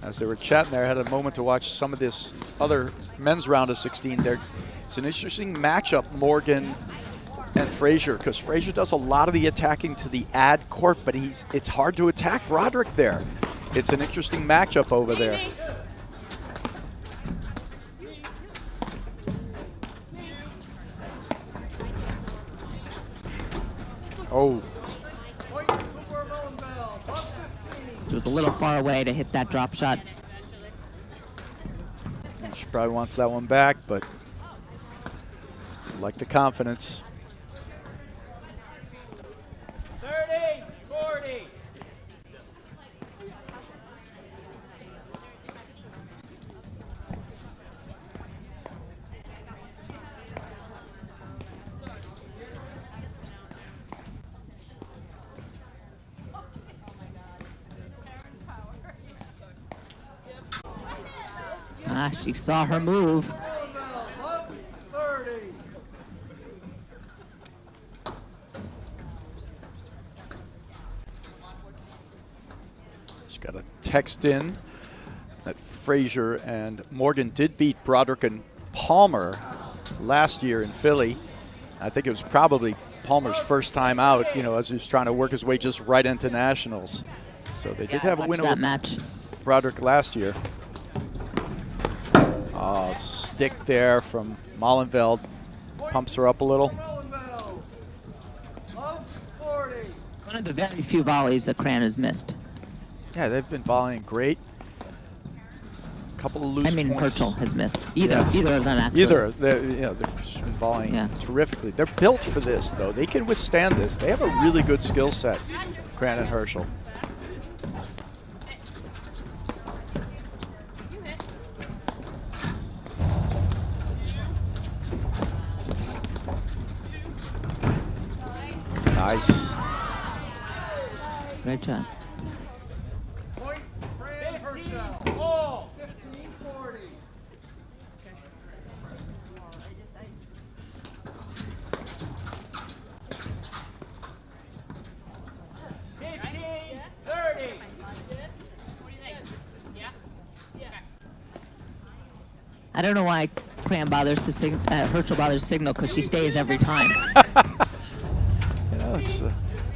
As they were chatting there, I had a moment to watch some of this other men's round of 16 there. It's an interesting matchup, Morgan and Frazier, because Frazier does a lot of the attacking to the ad court, but it's hard to attack Broderick there. It's an interesting matchup over there. Oh. She was a little far away to hit that drop shot. She probably wants that one back, but I like the confidence. 30, 40. She saw her move. 30. She's got a text in that Frazier and Morgan did beat Broderick and Palmer last year in Philly. I think it was probably Palmer's first time out, you know, as he was trying to work his way just right into nationals. So they did have a win over match. Broderick last year. Oh, stick there from Molenveld. Pumps her up a little. One of the very few volleys that Cran has missed. Yeah, they've been volleying great. A couple of loose points. Herschel has missed. Either of them, actually. Either. They're been volleying terrifically. They're built for this, though. They can withstand this. They have a really good skill set, Cran and Herschel. Nice. Great job. Point, Fran Herschel. All 15-40. I don't know why Cran bothers to Herschel bothers to signal, because she stays every time. You know, it's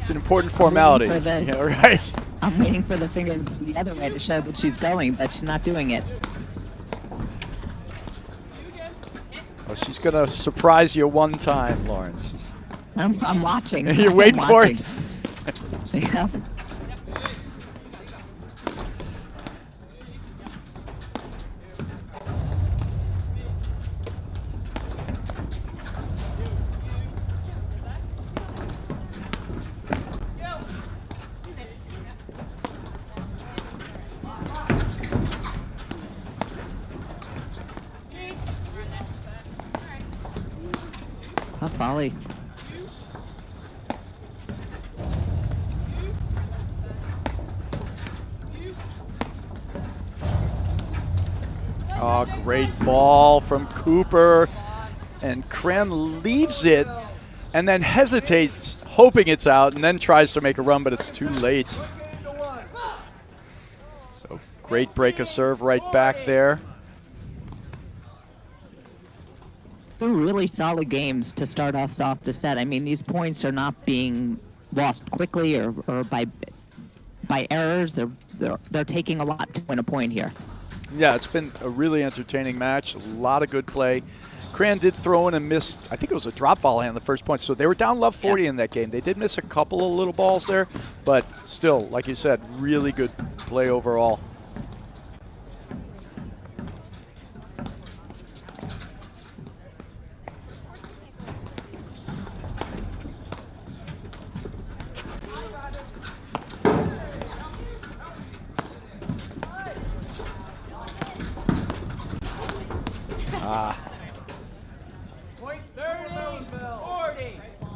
an important formality. Yeah, right. I'm waiting for the finger the other way to show that she's going, but she's not doing it. Well, she's gonna surprise you one time, Lauren. I'm watching. You're waiting for it. Yeah. Tough volley. Oh, great ball from Cooper. And Cran leaves it and then hesitates, hoping it's out, and then tries to make a run, but it's too late. So great break of serve right back there. 2 really solid games to start off the set. I mean, these points are not being lost quickly or by errors. They're taking a lot to win a point here. Yeah, it's been a really entertaining match. A lot of good play. Cran did throw in and missed, I think it was a drop volley on the first point. So they were down love 40 in that game. They did miss a couple of little balls there, but still, like you said, really good play overall.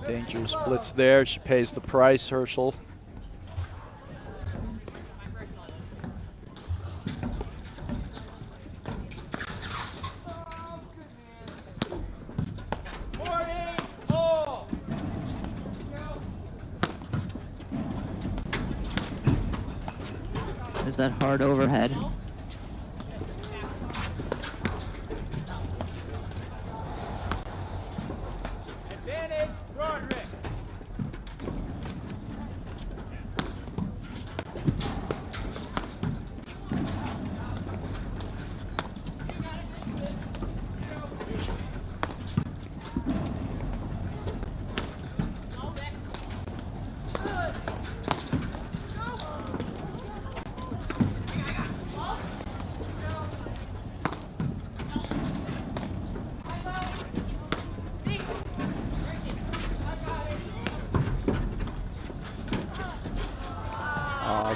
Dangerous blitz there. She pays the price, Herschel. There's that hard overhead.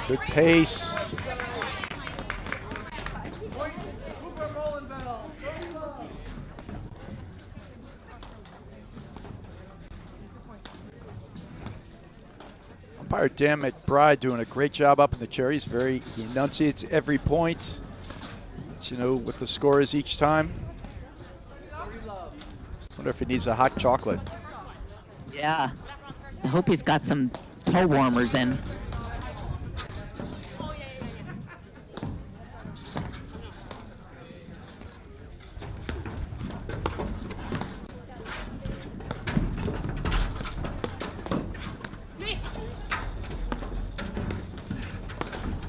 Good pace. Umpire Dan McBride doing a great job up in the chair. He enunciates every point. Lets you know what the score is each time. Wonder if he needs a hot chocolate. Yeah. I hope he's got some toe warmers in.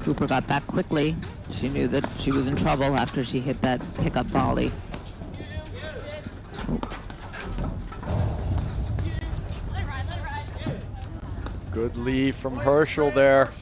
Cooper got back quickly. She knew that she was in trouble after she hit that pickup volley. Oh. Good lead from Herschel there.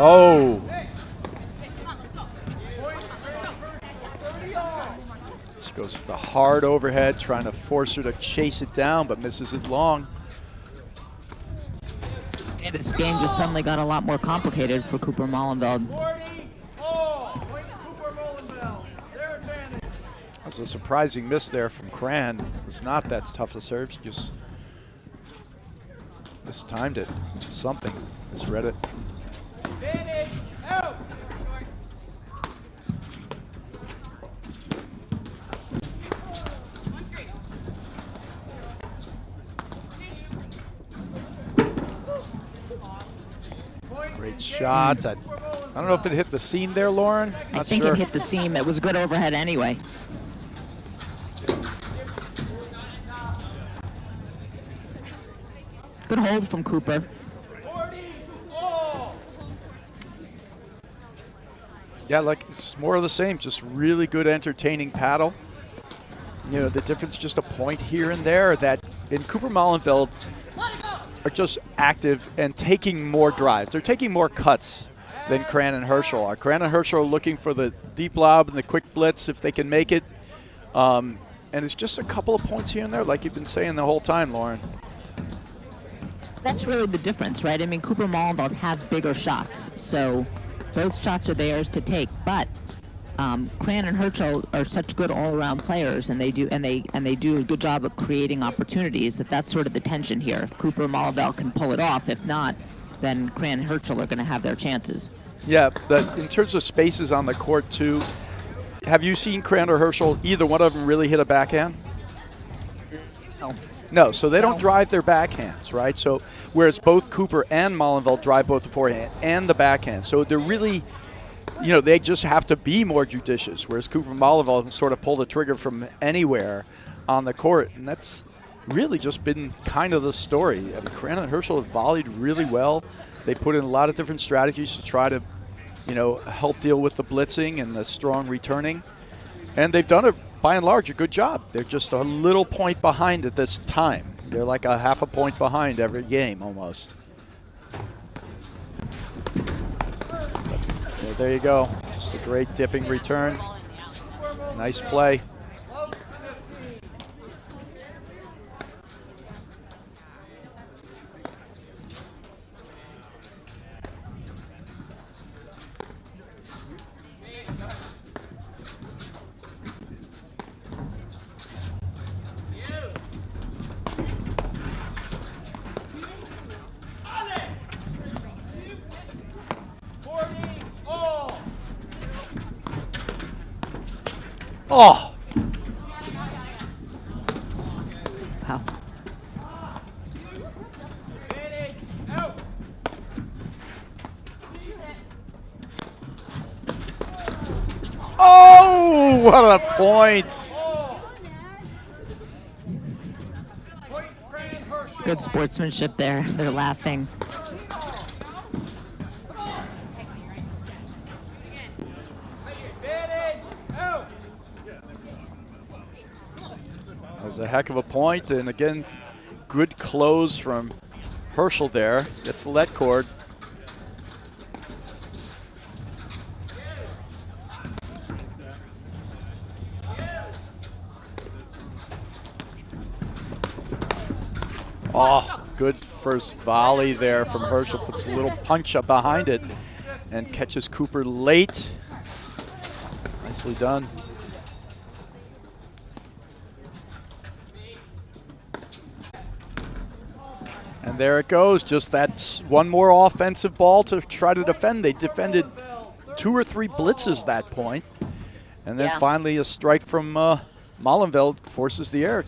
Oh. She goes for the hard overhead, trying to force her to chase it down, but misses it long. And this game just suddenly got a lot more complicated for Cooper Molenveld. That was a surprising miss there from Cran. It was not that tough to serve. She just mistimed it. Something. Misread it. Great shot. I don't know if it hit the seam there, Lauren. I think it hit the seam. It was a good overhead anyway. Good hold from Cooper. Yeah, like it's more of the same, just really good entertaining paddle. You know, the difference just a point here and there that in Cooper Molenveld are just active and taking more drives. They're taking more cuts than Cran and Herschel are. Cran and Herschel are looking for the deep lob and the quick blitz if they can make it. And it's just a couple of points here and there, like you've been saying the whole time, Lauren. That's really the difference, right? I mean, Cooper Molenveld have bigger shots, so those shots are theirs to take. But Cran and Herschel are such good all-around players, and they do a good job of creating opportunities. That's sort of the tension here. If Cooper Molenveld can pull it off, if not, then Cran and Herschel are going to have their chances. Yeah, but in terms of spaces on the court too, have you seen Cran or Herschel? Either one of them really hit a backhand? No. No, so they don't drive their backhands, right? So whereas both Cooper and Molenveld drive both the forehand and the backhand. So they're really, they just have to be more judicious, whereas Cooper and Molenveld can sort of pull the trigger from anywhere on the court. And that's really just been kind of the story. I mean, Cran and Herschel have volleyed really well. They put in a lot of different strategies to try to, help deal with the blitzing and the strong returning. And they've done by and large, a good job. They're just a little point behind at this time. They're like a half a point behind every game almost. But there you go. Just a great dipping return. Nice play. Oh! Wow. Oh, what a point! Good sportsmanship there. They're laughing. That was a heck of a point, and again, good close from Herschel there. Gets the let cord. Oh, good first volley there from Herschel. Puts a little punch up behind it and catches Cooper late. Nicely done. And there it goes. Just that one more offensive ball to try to defend. They defended 2 or 3 blitzes that point. And then finally a strike from Molenveld forces the error.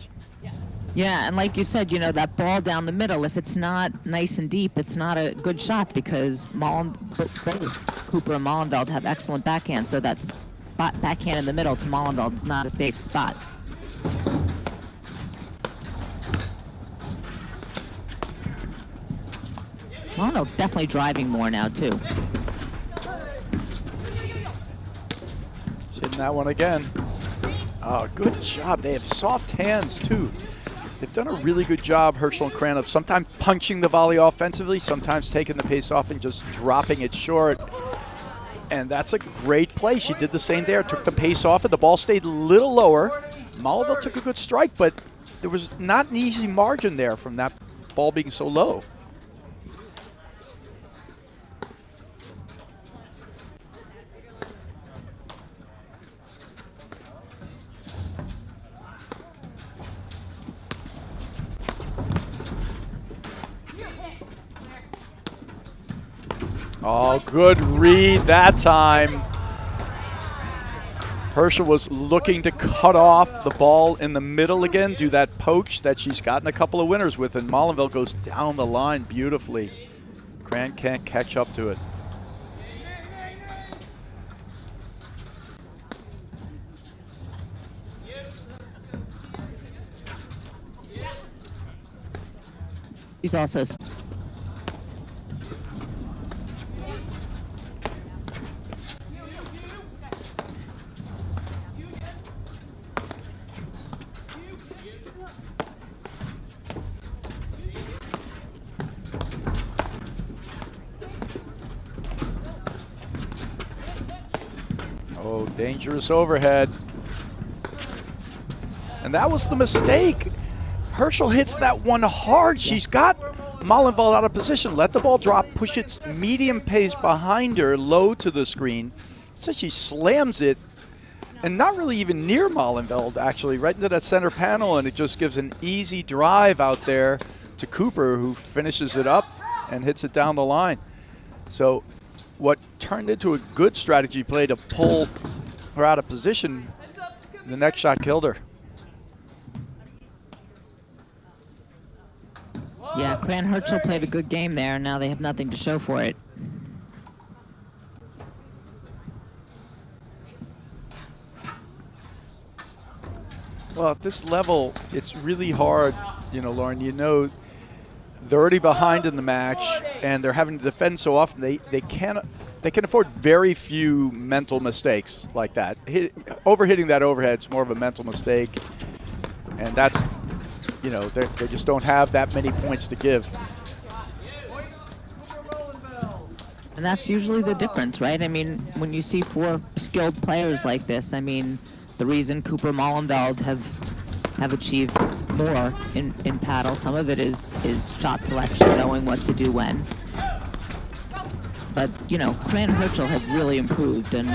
Yeah, and like you said, that ball down the middle, if it's not nice and deep, it's not a good shot because both Cooper and Molenveld have excellent backhand, so that backhand in the middle to Molenveld is not a safe spot. Molenveld's definitely driving more now, too. He's hitting that one again. Oh, good job. They have soft hands, too. They've done a really good job, Herschel and Cran, of sometimes punching the volley offensively, sometimes taking the pace off and just dropping it short. And that's a great play. She did the same there, took the pace off it. The ball stayed a little lower. Molenveld took a good strike, but there was not an easy margin there from that ball being so low. Oh, good read that time. Herschel was looking to cut off the ball in the middle again, do that poach that she's gotten a couple of winners with, and Molenveld goes down the line beautifully. Cran can't catch up to it. He's also... Oh, dangerous overhead. And that was the mistake. Herschel hits that one hard. She's got Molenveld out of position. Let the ball drop, push it medium pace behind her, low to the screen. So she slams it, and not really even near Molenveld, actually, right into that center panel, and it just gives an easy drive out there to Cooper, who finishes it up and hits it down the line. So what turned into a good strategy play to pull her out of position, the next shot killed her. Yeah, Cran Herschel played a good game there. Now they have nothing to show for it. Well, at this level, it's really hard, you know, Lauren. You know, they're already behind in the match, and they're having to defend so often. They can afford very few mental mistakes like that. Overhitting that overhead is more of a mental mistake, and that's, you know, they just don't have that many points to give. And that's usually the difference, right? I mean, when you see 4 skilled players like this, I mean, the reason Cooper Molenveld have achieved more in paddle, some of it is shot selection, knowing what to do when. But, you know, Cran and Herschel have really improved, and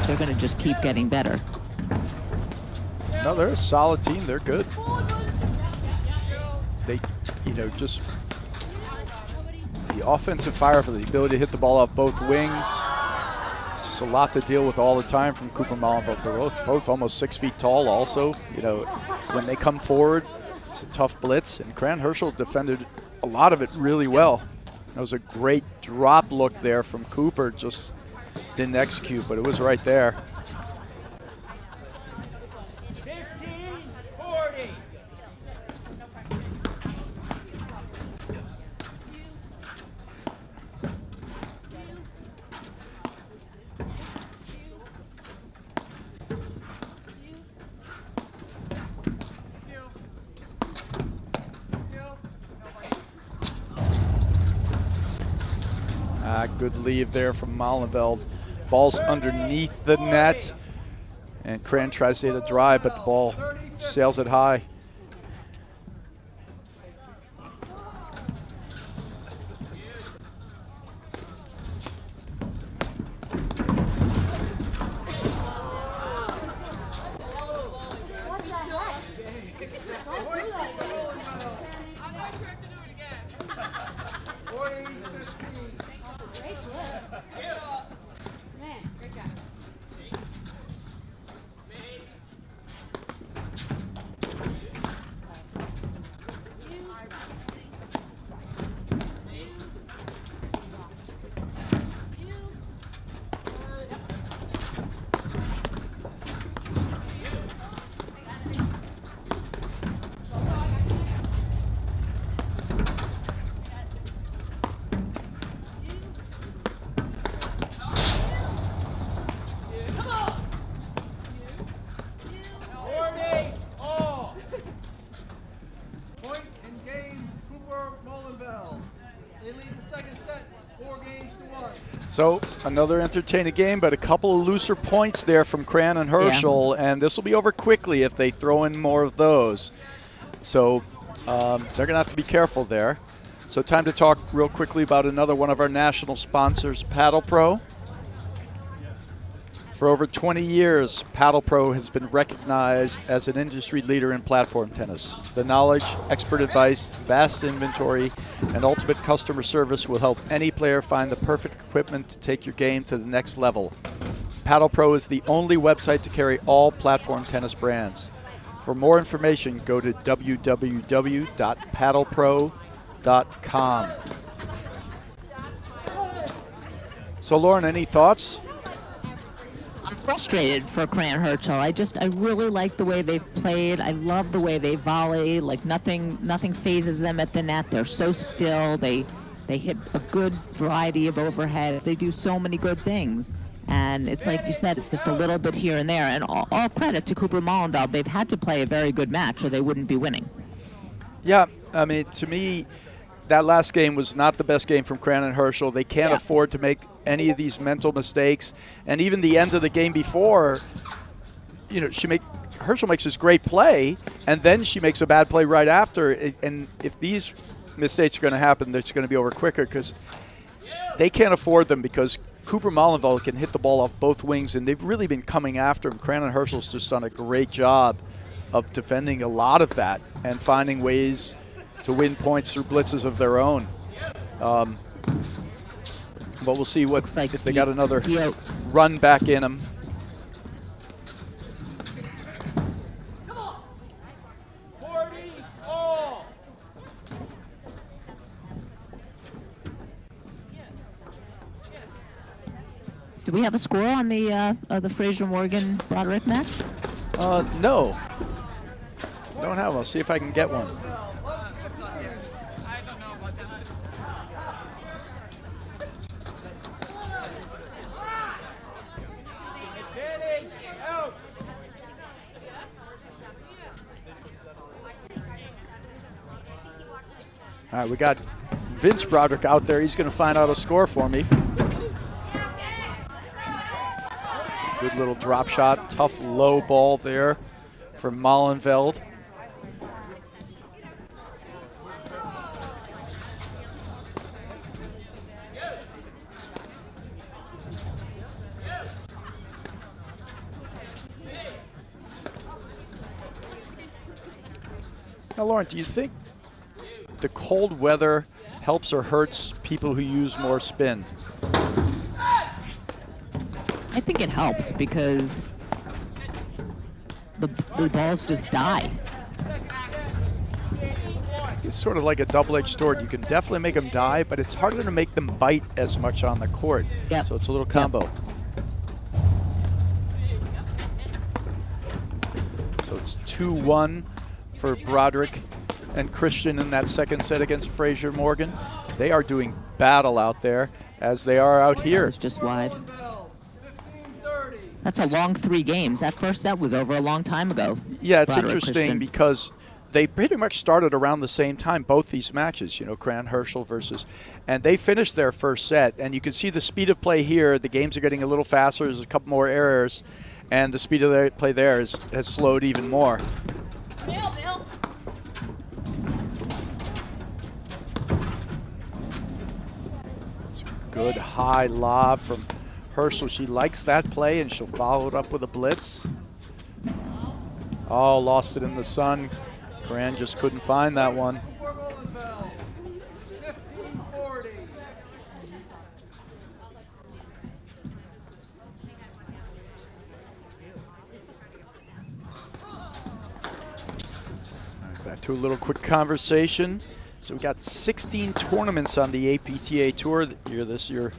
they're going to just keep getting better. No, they're a solid team. They're good. They, you know, just the offensive fire for the ability to hit the ball off both wings. It's just a lot to deal with all the time from Cooper Molenveld. They're both almost 6 feet tall also. You know, when they come forward, it's a tough blitz, and Cran Herschel defended a lot of it really well. That was a great drop look there from Cooper, just didn't execute, but it was right there. 15-40. Good leave there from Molenveld. Ball's underneath the net, and Cran tries to hit a drive, but the ball sails it high. So another entertaining game, but a couple of looser points there from Cran and Herschel, and this will be over quickly if they throw in more of those. So they're going to have to be careful there. So time to talk real quickly about another one of our national sponsors, Paddle Pro. For over 20 years, Paddle Pro has been recognized as an industry leader in platform tennis. The knowledge, expert advice, vast inventory, and ultimate customer service will help any player find the perfect equipment to take your game to the next level. Paddle Pro is the only website to carry all platform tennis brands. For more information, go to www.paddlepro.com. So Lauren, any thoughts? I'm frustrated for Cran Herschel. I really like the way they've played. I love the way they volley. Like nothing phases them at the net. They're so still. They hit a good variety of overheads. They do so many good things. And it's like you said, it's just a little bit here and there. And all credit to Cooper Molenveld. They've had to play a very good match or they wouldn't be winning. Yeah, I mean, to me, that last game was not the best game from Cran and Herschel. They can't afford to make any of these mental mistakes. And even the end of the game before, you know, Herschel makes this great play, and then she makes a bad play right after. And if these mistakes are going to happen, it's going to be over quicker because they can't afford them, because Cooper Mollenveld can hit the ball off both wings, and they've really been coming after him. Cran and Herschel's just done a great job of defending a lot of that and finding ways to win points through blitzes of their own. But we'll see if they got another run back in them. Do we have a score on the Fraser Morgan Broderick match? No. Don't have. I'll see if I can get one. All right, we got Vince Broderick out there. He's going to find out a score for me. Good little drop shot, tough low ball there from Mollenveld. Now, Lauren, do you think the cold weather helps or hurts people who use more spin? I think it helps because the balls just die. It's sort of like a double-edged sword. You can definitely make them die, but it's harder to make them bite as much on the court. Yep. So it's a little combo. Yep. So it's 2-1 for Broderick and Christian in that second set against Fraser Morgan. They are doing battle out there as they are out here. It's just wide. That's a long 3 games. That first set was over a long time ago. Yeah, it's Broderick, interesting Christian. because they pretty much started around the same time, both these matches, you know, Cran Herschel versus, and they finished their first set. And you can see the speed of play here. The games are getting a little faster. There's a couple more errors, and the speed of the play there has slowed even more. Bill. It's a good high lob from Herschel. She likes that play, and she'll follow it up with a blitz. Oh, lost it in the sun. Cran just couldn't find that one. 15-40. Back to a little quick conversation. So we got 16 tournaments on the APTA Tour this year,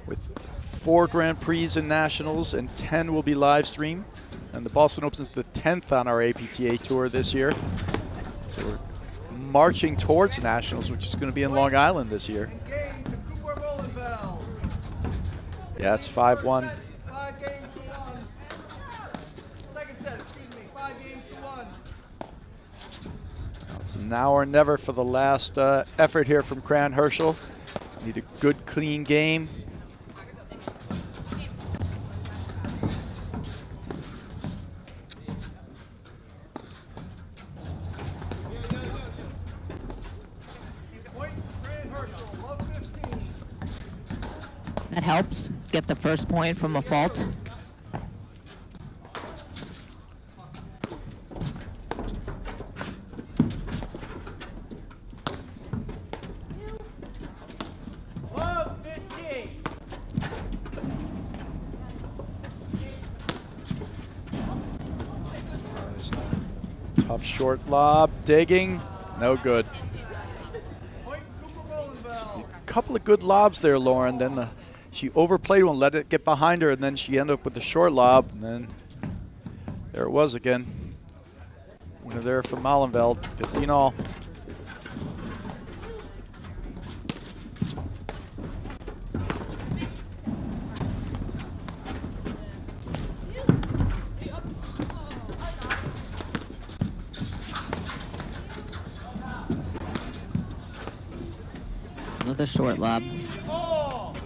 with 4 Grand Prix and Nationals, and 10 will be live streamed. And the Boston Open's the 10th on our APTA Tour this year. So we're marching towards Nationals, which is going to be in Long Island this year. Yeah, it's 5-1. 5 games to 1. Second set, 5 games to 1. It's now or never for the last effort here from Cran Herschel. Need a good, clean game. That helps get the first point from a fault. Tough short lob, digging, no good. A couple of good lobs there, Lauren. Then she overplayed one, let it get behind her, and then she ended up with the short lob, and then there it was again. Winner there for Mollenveld, 15-all. the short lob. Ball.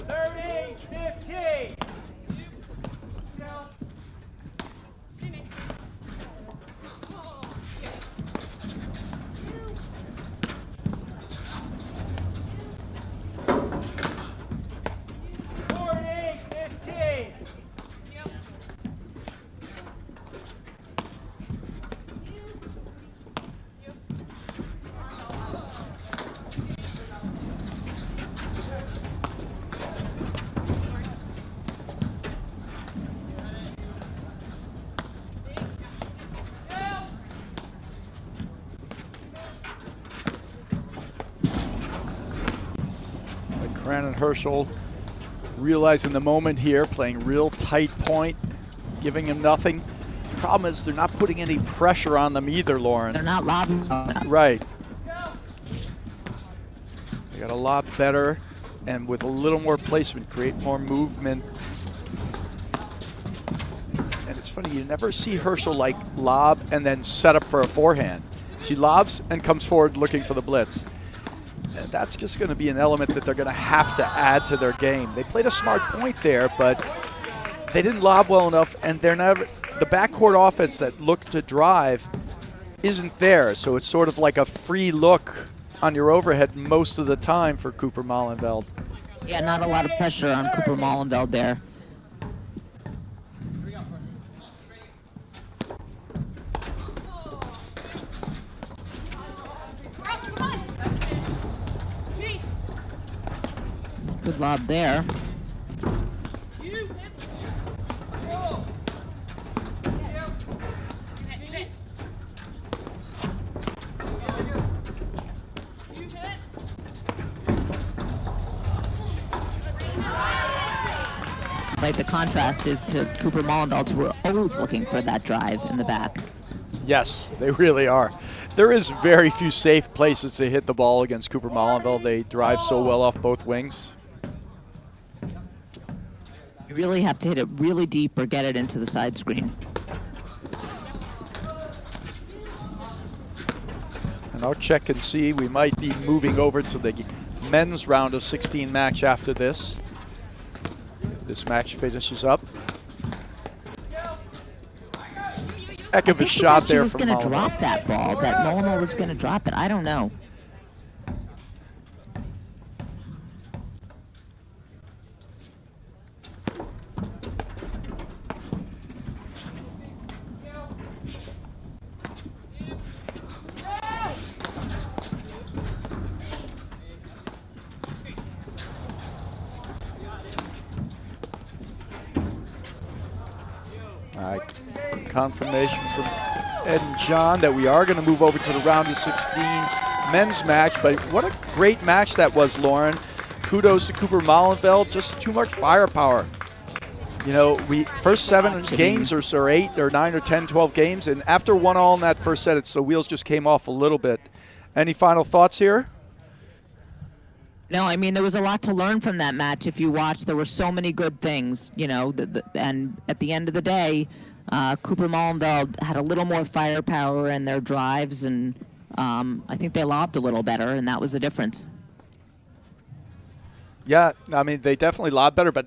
Thirty, 15. Cran and Herschel realizing the moment here, playing real tight point, giving him nothing. Problem is they're not putting any pressure on them either, Lauren. They're not lobbing. Right. They got to lob better and with a little more placement, create more movement. And it's funny, you never see Herschel like lob and then set up for a forehand. She lobs and comes forward looking for the blitz. And that's just going to be an element that they're going to have to add to their game. They played a smart point there, but they didn't lob well enough, and they're never, the backcourt offense that looked to drive isn't there. So it's sort of like a free look on your overhead most of the time for Cooper Molenveld. Yeah, not a lot of pressure on Cooper Molenveld there. Good lob there. Right, the contrast is to Cooper Molenveld, who are always looking for that drive in the back. Yes, they really are. There is very few safe places to hit the ball against Cooper Molenveld. They drive so well off both wings. You really have to hit it really deep or get it into the side screen. And I'll check and see. We might be moving over to the men's round of 16 match after this, if this match finishes up. Heck of a shot there from Molenveld. She was going to drop that ball, that Molenveld was going to drop it. I don't know. All right, confirmation from Ed and John that we are going to move over to the round of 16 men's match. But what a great match that was, Lauren. Kudos to Cooper Molenveld, just too much firepower. You know, we first 7 games or 8 or 9 or 10, 12 games, and after 1-1 in that first set, the wheels just came off a little bit. Any final thoughts here? No, I mean, there was a lot to learn from that match. If you watch, there were so many good things, you know, and at the end of the day, Cooper Molenveld had a little more firepower in their drives, and I think they lobbed a little better, and that was the difference. Yeah, I mean, they definitely lobbed better, but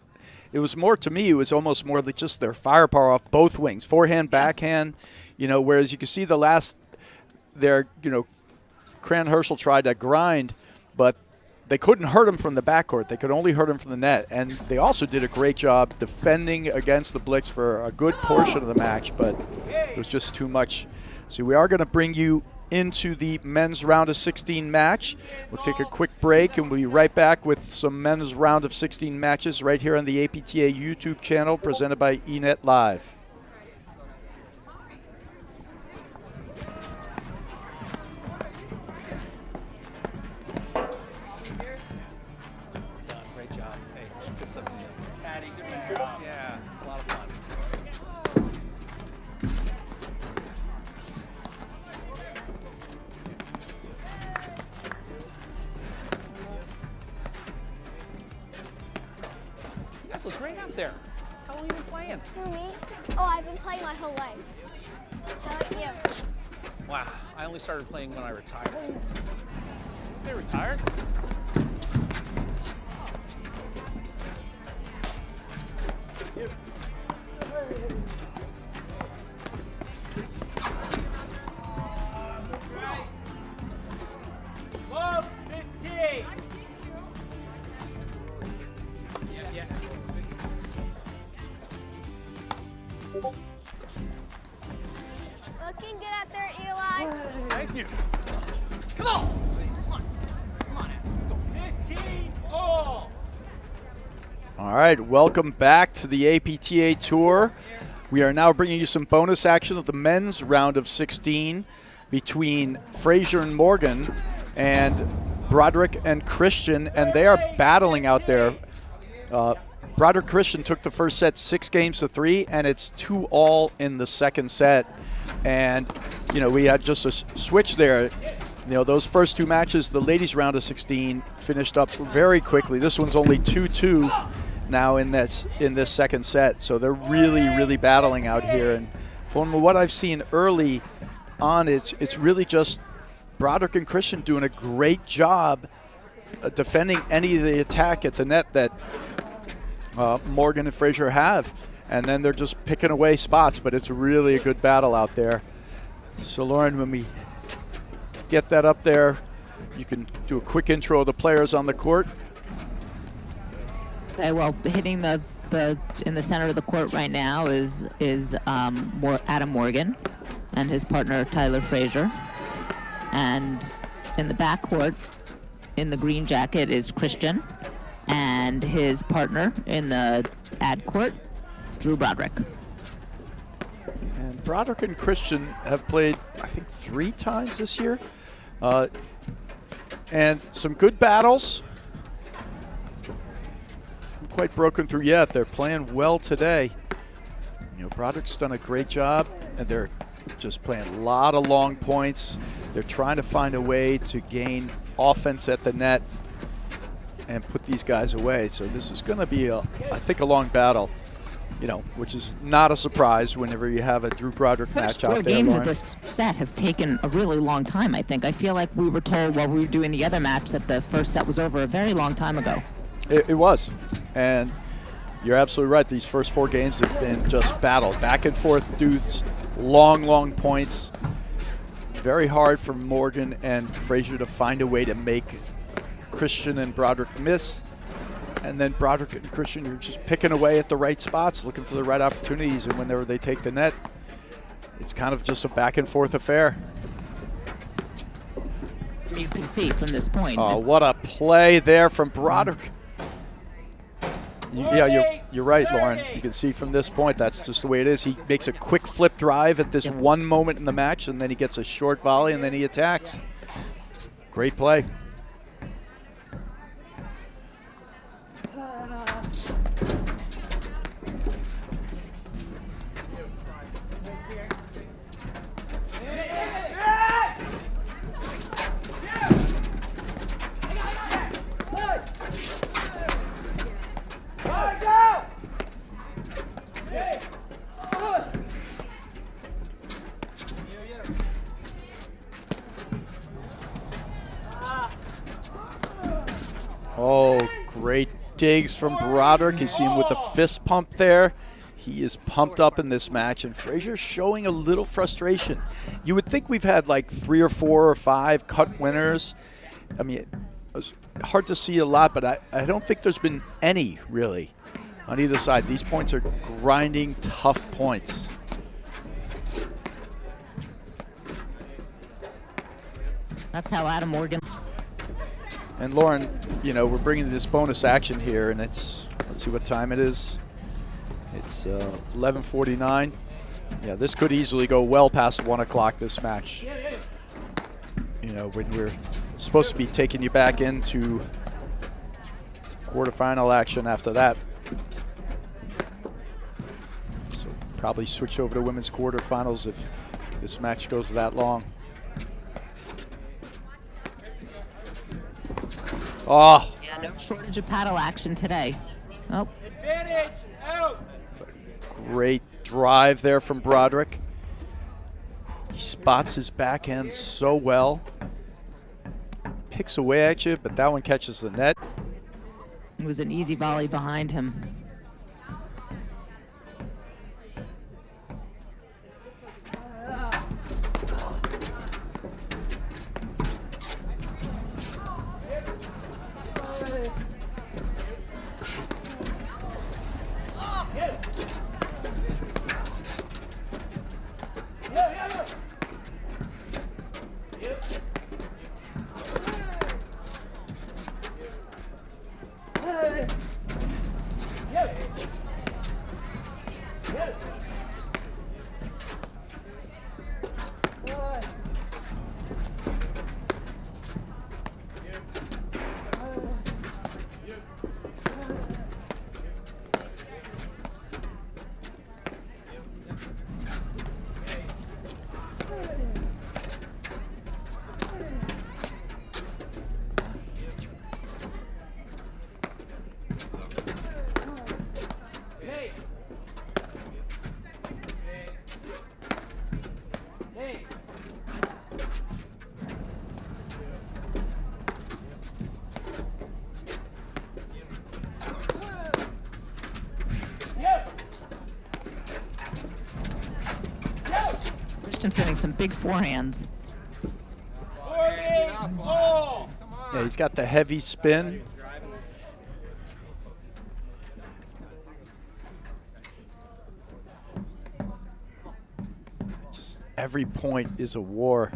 it was more, to me, it was almost more like just their firepower off both wings, forehand, backhand, you know, whereas you can see the last, you know, Cran Herschel tried to grind, but they couldn't hurt him from the backcourt. They could only hurt him from the net. And they also did a great job defending against the blitz for a good portion of the match, but it was just too much. So we are going to bring you into the men's round of 16 match. We'll take a quick break and we'll be right back with some men's round of 16 matches right here on the APTA YouTube channel presented by eNet Live. classless. Bring out there. How long have you been playing? Who, me? Oh, I've been playing my whole life. How about you? Wow, I only started playing when I retired. Did you retired? Looking good out there, Eli. Thank you. Come on. Come on now. Go. 15 all. All right, welcome back to the APTA Tour. We are now bringing you some bonus action of the men's round of 16 between Frazier and Morgan and Broderick and Christian, and they are battling out there. Broderick Christian took the first set 6-3, and it's 2-all in the second set. And, you know, we had just a switch there. You know, those first two matches, the ladies' round of 16, finished up very quickly. This one's only 2-2 now in this second set. So they're really battling out here. And from what I've seen early on, it's really just Broderick and Christian doing a great job defending any of the attack at the net that Morgan and Frazier have. And then they're just picking away spots, but it's really a good battle out there. So Lauren, when we get that up there, you can do a quick intro of the players on the court. Okay, well, hitting the in the center of the court right now is Adam Morgan and his partner Tyler Frazier. And in the backcourt, in the green jacket, is Christian and his partner in the ad court, Drew Broderick. And Broderick and Christian have played, I think, 3 times this year. And some good battles. Not quite broken through yet. They're playing well today. You know, Broderick's done a great job, and they're just playing a lot of long points. They're trying to find a way to gain offense at the net and put these guys away. So this is going to be, I think, a long battle. You know, which is not a surprise whenever you have a Drew Broderick match out there. 4 games Lauren. of this set have taken a really long time, I think. I feel like we were told while we were doing the other match that the first set was over a very long time ago. It was. And you're absolutely right. These first 4 games have been just battle. Back and forth dudes, long points. Very hard for Morgan and Frazier to find a way to make Christian and Broderick miss. And then Broderick and Christian are just picking away at the right spots, looking for the right opportunities. And whenever they take the net, it's kind of just a back and forth affair. You can see from this point. Oh, what a play there from Broderick. Yeah, you're right, Lauren. You can see from this point, that's just the way it is. He makes a quick flip drive at this one moment in the match, and then he gets a short volley, and then he attacks. Great play. Oh, great digs from Broderick. You see him with the fist pump there. He is pumped up in this match, and Frazier's showing a little frustration. You would think we've had like 3 or 4 or 5 cut winners. I mean, it's hard to see a lot, but I don't think there's been any, really, on either side. These points are grinding, tough points. That's how Adam Morgan. And Lauren, you know, we're bringing this bonus action here, and it's, let's see what time it is. It's 11:49. Yeah, this could easily go well past 1 o'clock, this match. You know, when we're supposed to be taking you back into quarterfinal action after that. So probably switch over to women's quarterfinals if this match goes that long. Oh. Yeah, no shortage of paddle action today. Oh, Advantage. Out. Great drive there from Broderick. He spots his backhand so well. Picks away at you, but that one catches the net. it was an easy volley behind him. Christian's hitting some big forehands. Yeah, he's got the heavy spin. Just every point is a war.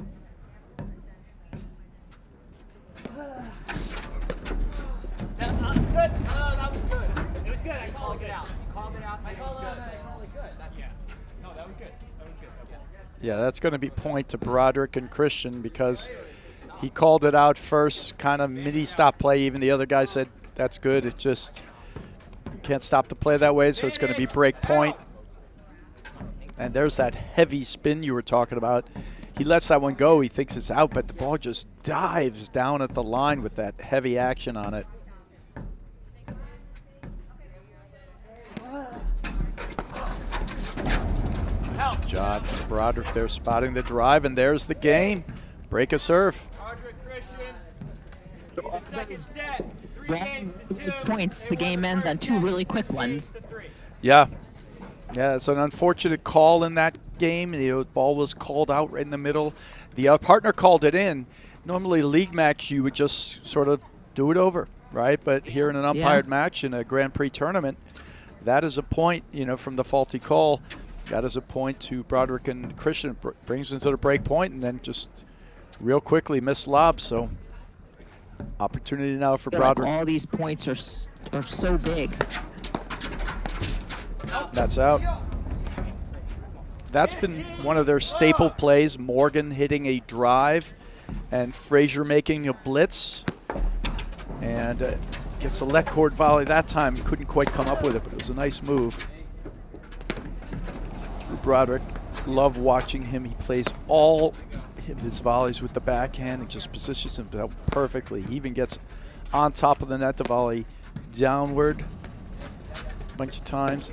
That was good. That was good. It was good. I called it out. You called it out. I called it out. Yeah. No, that was good. That was good. Okay. Yeah, that's going to be point to Broderick and Christian because he called it out first, kind of mini stop play. Even the other guy said that's good. It just can't stop the play that way, so it's going to be break point. And there's that heavy spin you were talking about. He lets that one go. He thinks it's out, but the ball just dives down at the line with that heavy action on it. Nice job from Broderick there, spotting the drive, and there's the game. Break a serve. Points. The game ends on two really quick ones. Yeah. Yeah, it's an unfortunate call in that game. The ball was called out right in the middle. The partner called it in. Normally, league match, you would just sort of do it over, right? But here in an umpired match in a Grand Prix tournament, that is a point, from the faulty call. That is a point to Broderick and Christian. Brings into the break point and then just real quickly missed lob. So opportunity now for Broderick. Like all these points are so big. That's out. That's been one of their staple plays. Morgan hitting a drive and Frazier making a blitz. And gets a let court volley that time. Couldn't quite come up with it, but it was a nice move. Drew Broderick, love watching him. He plays all of his volleys with the backhand and just positions himself perfectly. He even gets on top of the net to volley downward a bunch of times.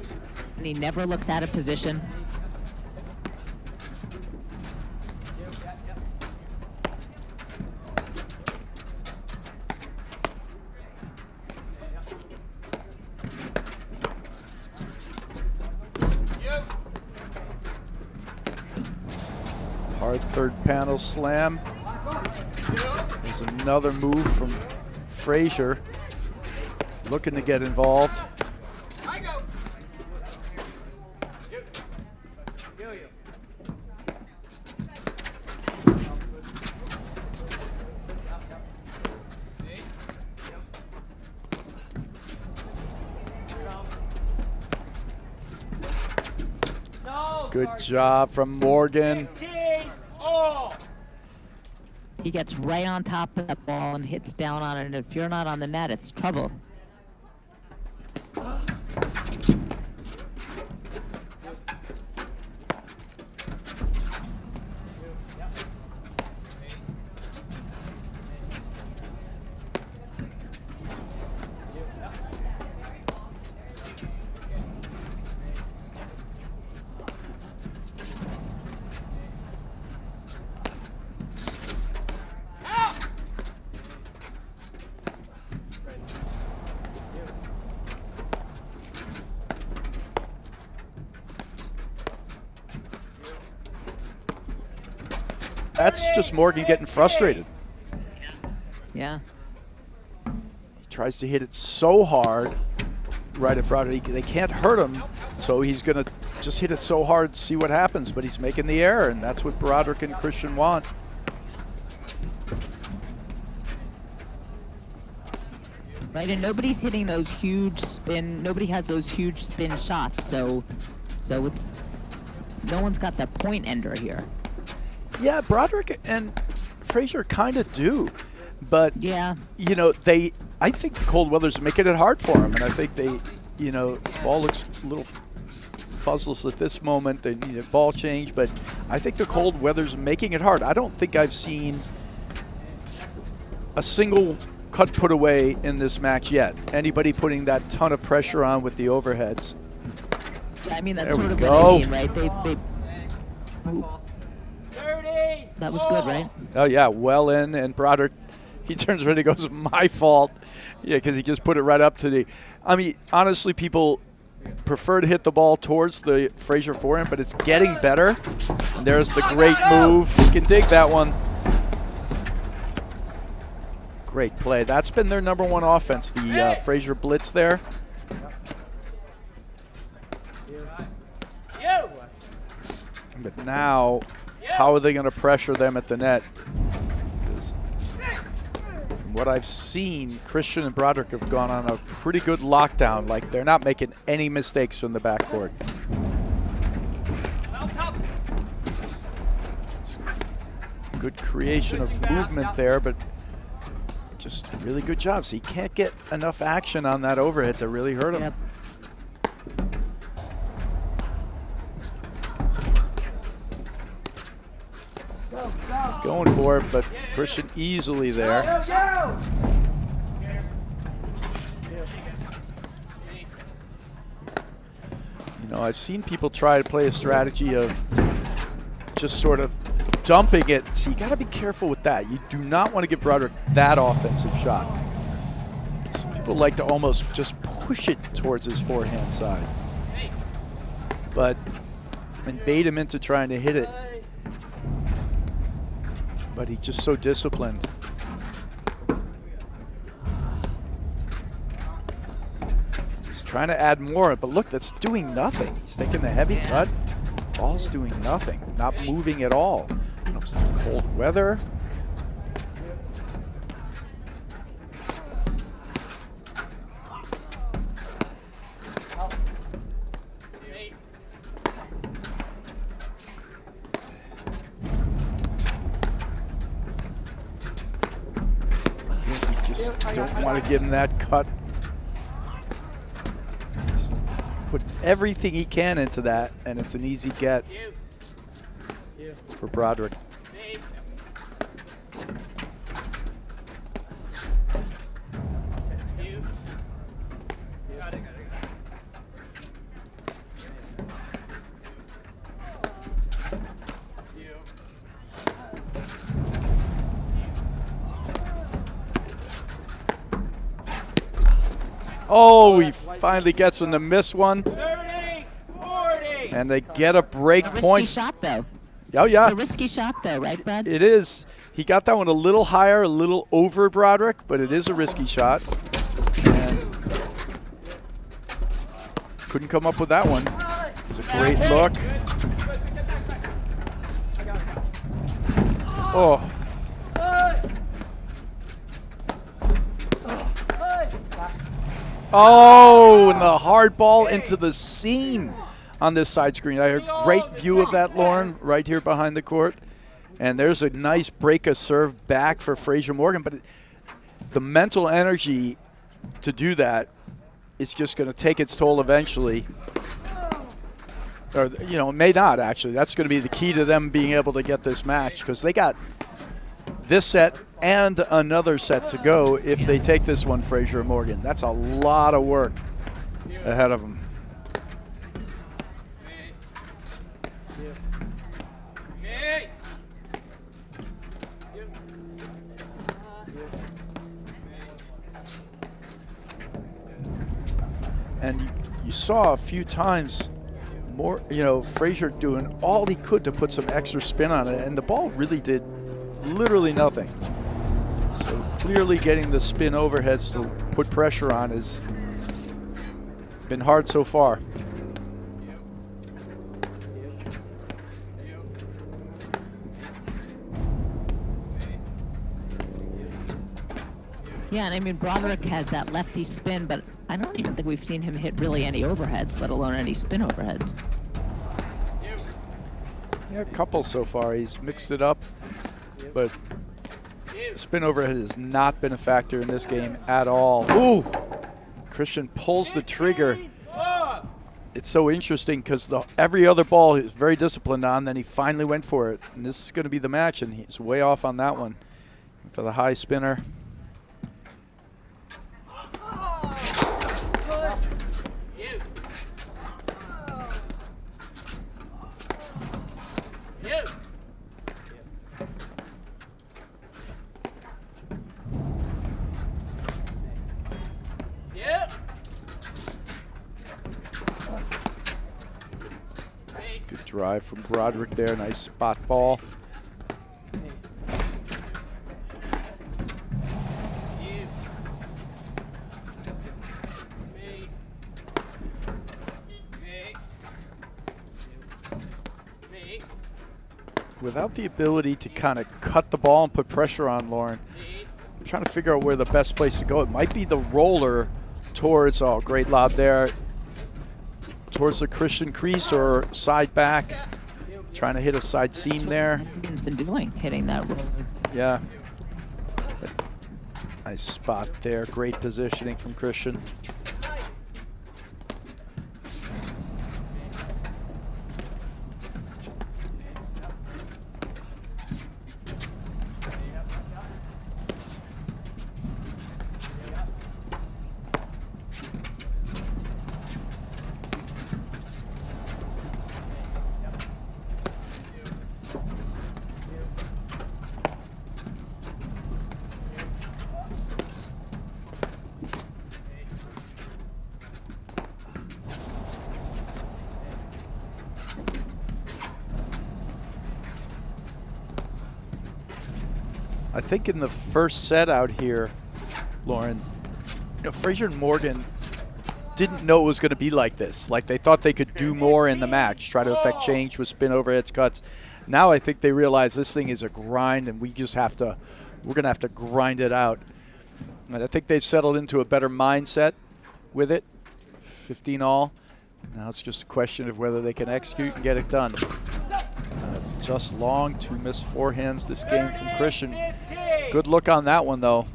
And he never looks out of position. Hard third panel slam. There's another move from Frazier, looking to get involved. Good job from Morgan. He gets right on top of that ball and hits down on it. And if you're not on the net, it's trouble. that's just Morgan getting frustrated. Yeah. He tries to hit it so hard right at Broderick. They can't hurt him, so he's going to just hit it so hard and see what happens, but he's making the error, and that's what Broderick and Christian want. Right, and nobody's hitting those huge spin. Nobody has those huge spin shots, so it's no one's got that point ender here. Yeah, Broderick and Frazier kind of do, but yeah, you know, I think the cold weather's making it hard for them, and I think they, you know, ball looks a little fuzzless at this moment. They need a ball change, but I think the cold weather's making it hard. I don't think I've seen a single cut put away in this match yet. Anybody putting that ton of pressure on with the overheads. Yeah, I mean, that's there sort of go. what I mean, right? They that was good, right? Oh, yeah, well in, and Broderick, he turns around and goes, my fault. Yeah, because he just put it right up to the, I mean, honestly, people prefer to hit the ball towards the Frazier forehand, but it's getting better. And there's the great move. He can dig that one. Great play. That's been their number one offense, the Frazier blitz there. But now, how are they going to pressure them at the net? Because from what I've seen, Christian and Broderick have gone on a pretty good lockdown. Like, they're not making any mistakes from the backcourt. It's good creation of movement there, but just really good job. So he can't get enough action on that overhead to really hurt him. Yep. He's going for it, but Christian easily there. You know, I've seen people try to play a strategy of just sort of dumping it. So you got to be careful with that. You do not want to give Broderick that offensive shot. Some people like to almost just push it towards his forehand side, and bait him into trying to hit it. But he's just so disciplined. He's trying to add more, but look, that's doing nothing. He's taking the heavy cut. Ball's doing nothing, not moving at all. It's the cold weather. Don't want to give him that cut. He's put everything he can into that, and it's an easy get for Broderick. Oh, he finally gets him to miss one. 30, 40. And they get a break A point. risky shot, though. Oh, yeah. It's a risky shot, though, right, Brad? It is. He got that one a little higher, a little over Broderick, but it is a risky shot. And couldn't come up with that one. It's a great look. Oh. Oh, and the hard ball into the seam on this side screen. I had a great view of that, Lauren, right here behind the court. And there's a nice break of serve back for Frazier Morgan. But the mental energy to do that is just going to take its toll eventually. Or, you know, it may not, actually. That's going to be the key to them being able to get this match, because they got this set and another set to go if they take this one, Frazier Morgan. That's a lot of work ahead of them. And you saw a few times more, Frazier doing all he could to put some extra spin on it, and the ball really did literally nothing. So clearly getting the spin overheads to put pressure on has been hard so far. Yeah, and I mean, Broderick has that lefty spin, but I don't even think we've seen him hit really any overheads, let alone any spin overheads. Yeah, a couple so far. He's mixed it up, but spin overhead has not been a factor in this game at all. Ooh! Christian pulls the trigger. It's so interesting because every other ball he's very disciplined on, then he finally went for it. And this is going to be the match, and he's way off on that one. For the high spinner. Good drive from Broderick there. Nice spot ball. Without the ability to kind of cut the ball and put pressure on Lauren, I'm trying to figure out where the best place to go. It might be the roller towards, oh, great lob there, towards the Christian crease or side back. Trying to hit a side seam there. He's been doing, hitting that roller. Yeah. But nice spot there. Great positioning from Christian. I think in the first set out here, Lauren, Frazier and Morgan didn't know it was going to be like this. Like they thought they could do more in the match, try to affect change with spin overheads cuts. Now I think they realize this thing is a grind, and we're going to have to grind it out. And I think they've settled into a better mindset with it. 15 all. Now it's just a question of whether they can execute and get it done. It's just long. 2 missed forehands this game from Christian. Good look on that one, though.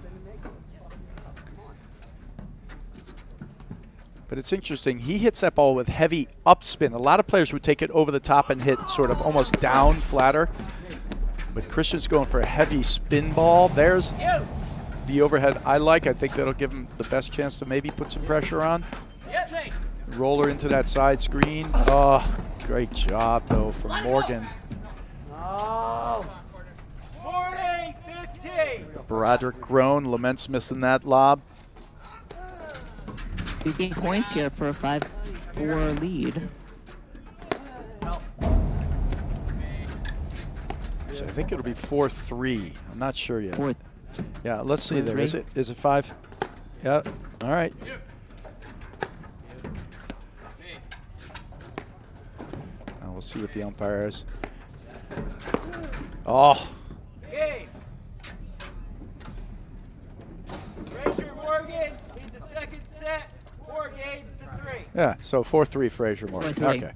But it's interesting. He hits that ball with heavy upspin. A lot of players would take it over the top and hit sort of almost down flatter. But Christian's going for a heavy spin ball. There's the overhead I like. I think that'll give him the best chance to maybe put some pressure on. Roller into that side screen. Oh, great job, though, from Morgan. Oh. 40, 50. Broderick groan, laments missing that lob. Big points here for a 5-4 lead. Actually, I think it'll be 4-3. I'm not sure yet. Yeah, let's see there. 4-3. Is it 5? Yeah. All right. We'll see what the umpire is. Oh. Game. Frazier Morgan lead the second set, 4 games to 3. Yeah, so 4-3 Frazier Morgan. 4-3. Okay.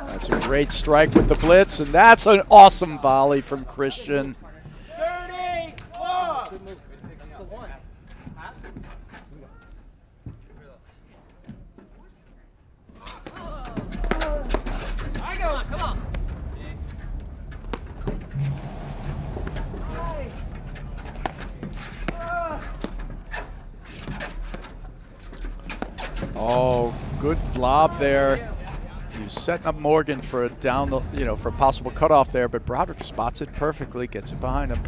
That's a great strike with the blitz, and that's an awesome volley from Christian. 30, long. I go. Come on. Oh, good lob there. He was setting up Morgan for a down the, for a possible cutoff there, but Broderick spots it perfectly, gets it behind him.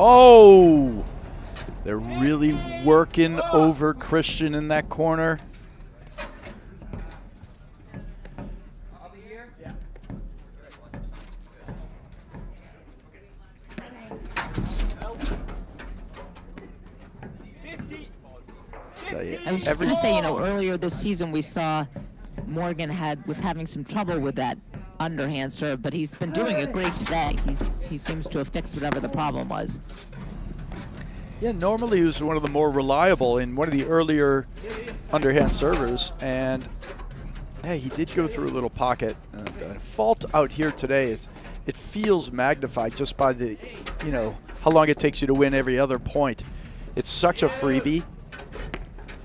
Oh, they're really working over Christian in that corner. I was just going to say, earlier this season we saw Morgan was having some trouble with that underhand serve, but he's been doing it great today. He seems to have fixed whatever the problem was. Yeah, normally he was one of the more reliable in one of the earlier underhand servers, and yeah, he did go through a little pocket. Fault out here today is it feels magnified just by the, how long it takes you to win every other point. It's such a freebie.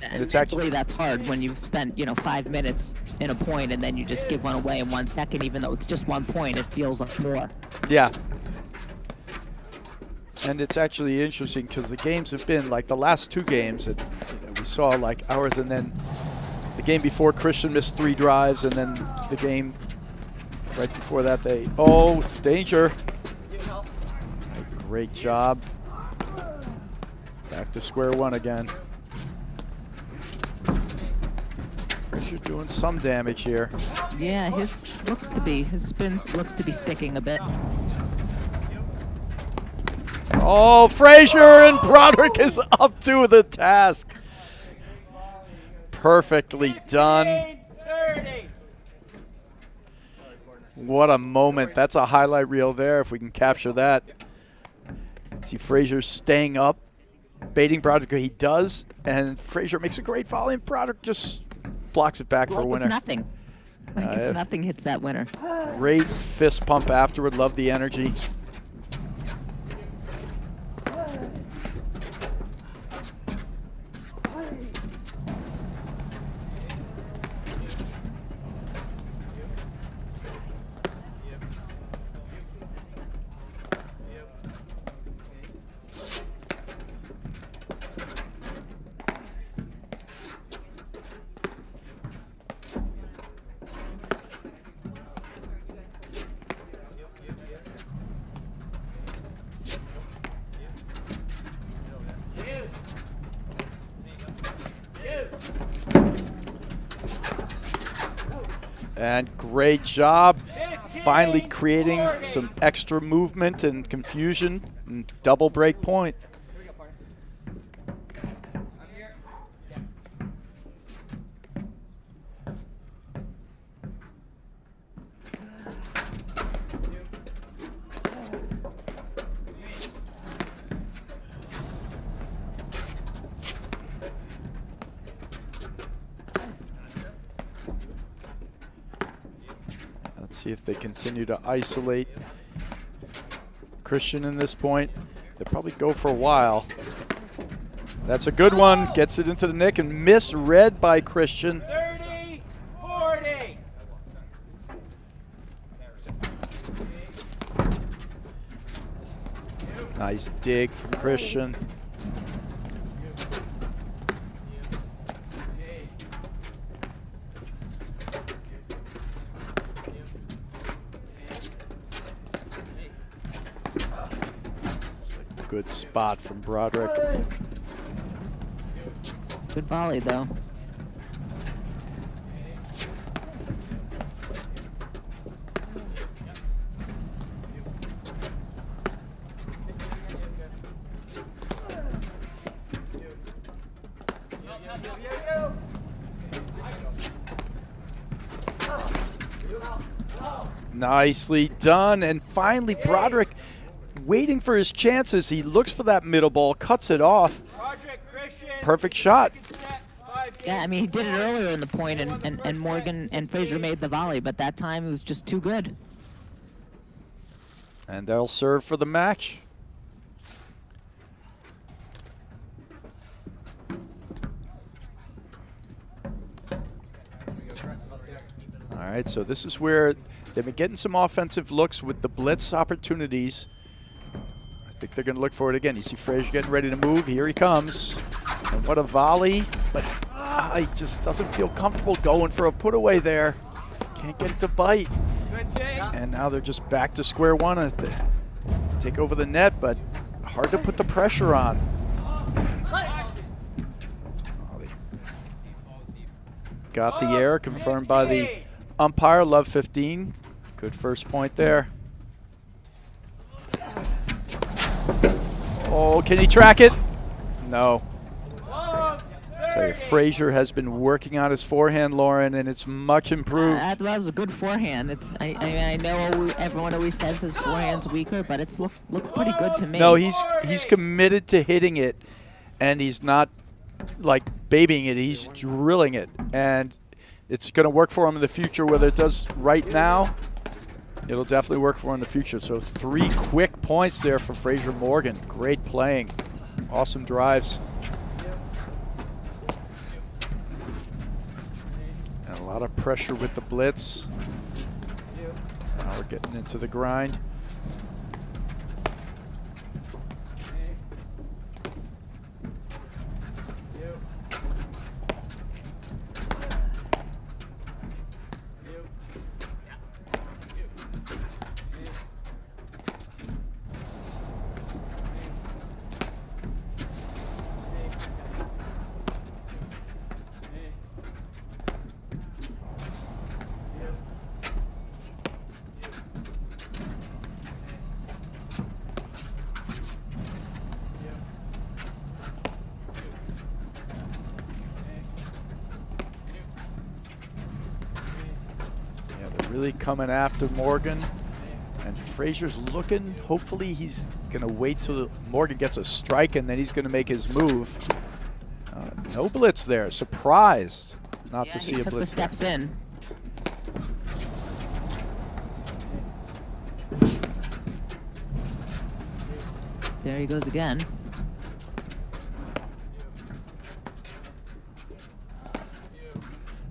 And it's actually that's hard when you've spent 5 minutes in a point and then you just give one away in 1 second. Even though it's just 1 point, it feels like more. Yeah. And it's actually interesting because the games have been like the last 2 games that we saw like ours, and then the game before Christian missed 3 drives, and then the game right before that danger. Great job. Back to square one again. Frazier doing some damage here. Yeah, his spin looks to be sticking a bit. Oh, Frazier, and Broderick is up to the task. Perfectly done. What a moment. That's a highlight reel there if we can capture that. See Frazier staying up, baiting Broderick. He does, and Frazier makes a great volley, and Broderick just blocks it back for a winner. It's nothing. It's nothing hits that winner. Great fist pump afterward. Love the energy. And great job finally creating some extra movement and confusion and double break point. See if they continue to isolate Christian in this point. They'll probably go for a while. That's a good one. Gets it into the nick and misread by Christian. 30-40. Nice dig from Christian. good spot from Broderick. Good volley, though. Nicely done. And finally, Broderick waiting for his chances. He looks for that middle ball, cuts it off. Perfect shot. Yeah, I mean, he did it earlier in the point, and Morgan and Frazier made the volley, but that time it was just too good. And they'll serve for the match. All right, so this is where they've been getting some offensive looks with the blitz opportunities. I think they're going to look for it again. You see Frazier getting ready to move. Here he comes. And what a volley. But he just doesn't feel comfortable going for a put away there. Can't get it to bite. And now they're just back to square one at the take over the net, but hard to put the pressure on. Oh, they got the error confirmed by the umpire. Love 15. Good first point there. Oh, can he track it? No. I tell you, Frazier has been working on his forehand, Lauren, and it's much improved. That was a good forehand. I know everyone always says his forehand's weaker, but it's looked pretty good to me. No, he's committed to hitting it, and he's not like babying it. He's drilling it, and it's going to work for him in the future. Whether it does right now, it'll definitely work for him in the future. So 3 quick points there for Frazier Morgan. Great playing. Awesome drives. And a lot of pressure with the blitz. Now we're getting into the grind. Really coming after Morgan, and Frazier's looking. Hopefully he's going to wait till Morgan gets a strike, and then he's going to make his move. No blitz there. Surprised not to see a blitz. He took the steps in. There he goes again.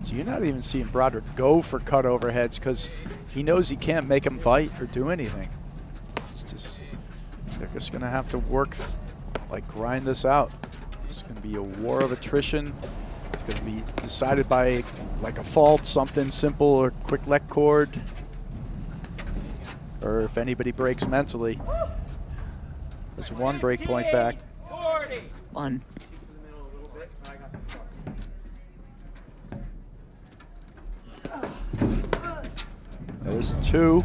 So you're not even seeing Broderick go for cut overheads because he knows he can't make him bite or do anything. It's just, they're just going to have to work, like grind this out. It's going to be a war of attrition. It's going to be decided by like a fault, something simple or quick let cord. Or if anybody breaks mentally. There's 1 break point back. 1. There's 2.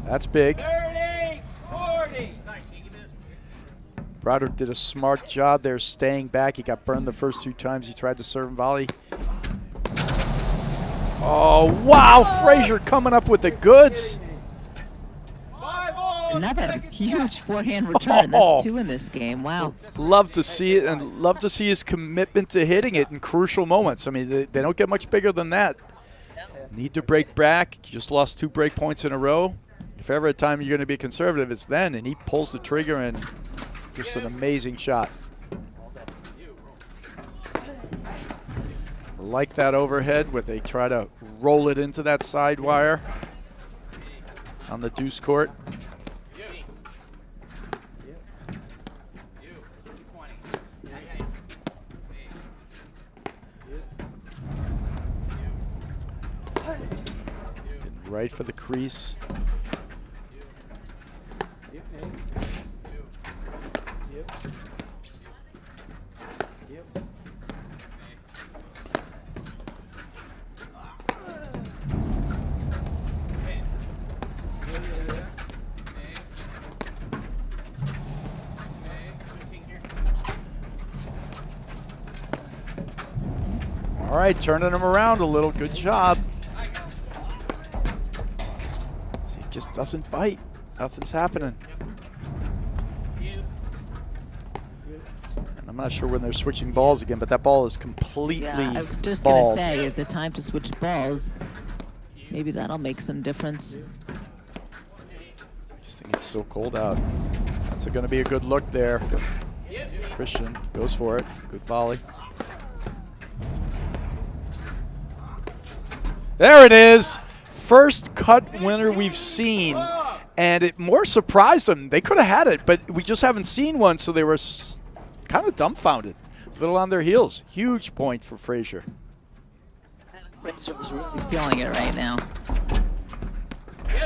That's big. 30, 40. Broderick did a smart job there staying back. He got burned the first 2 times he tried to serve and volley. Oh, wow. Frazier coming up with the goods. Another huge forehand return. That's 2 in this game. Wow. Love to see it, and love to see his commitment to hitting it in crucial moments. I mean, they don't get much bigger than that. Need to break back. Just lost 2 break points in a row. If ever a time you're going to be conservative, it's then. And he pulls the trigger, and just an amazing shot. Like that overhead where they try to roll it into that side wire on the deuce court. Right for the crease. All right, turning him around a little. Good job. See, it just doesn't bite. Nothing's happening. And I'm not sure when they're switching balls again, but that ball is completely Yeah, I was just bald. going to say, is it time to switch balls? Maybe that'll make some difference. I just think it's so cold out. That's going to be a good look there for Christian. Goes for it. Good volley. There it is. First cut winner we've seen. And it more surprised them. They could have had it, but we just haven't seen one, so they were kind of dumbfounded. A little on their heels. Huge point for Frazier. Frazier's really feeling it right now.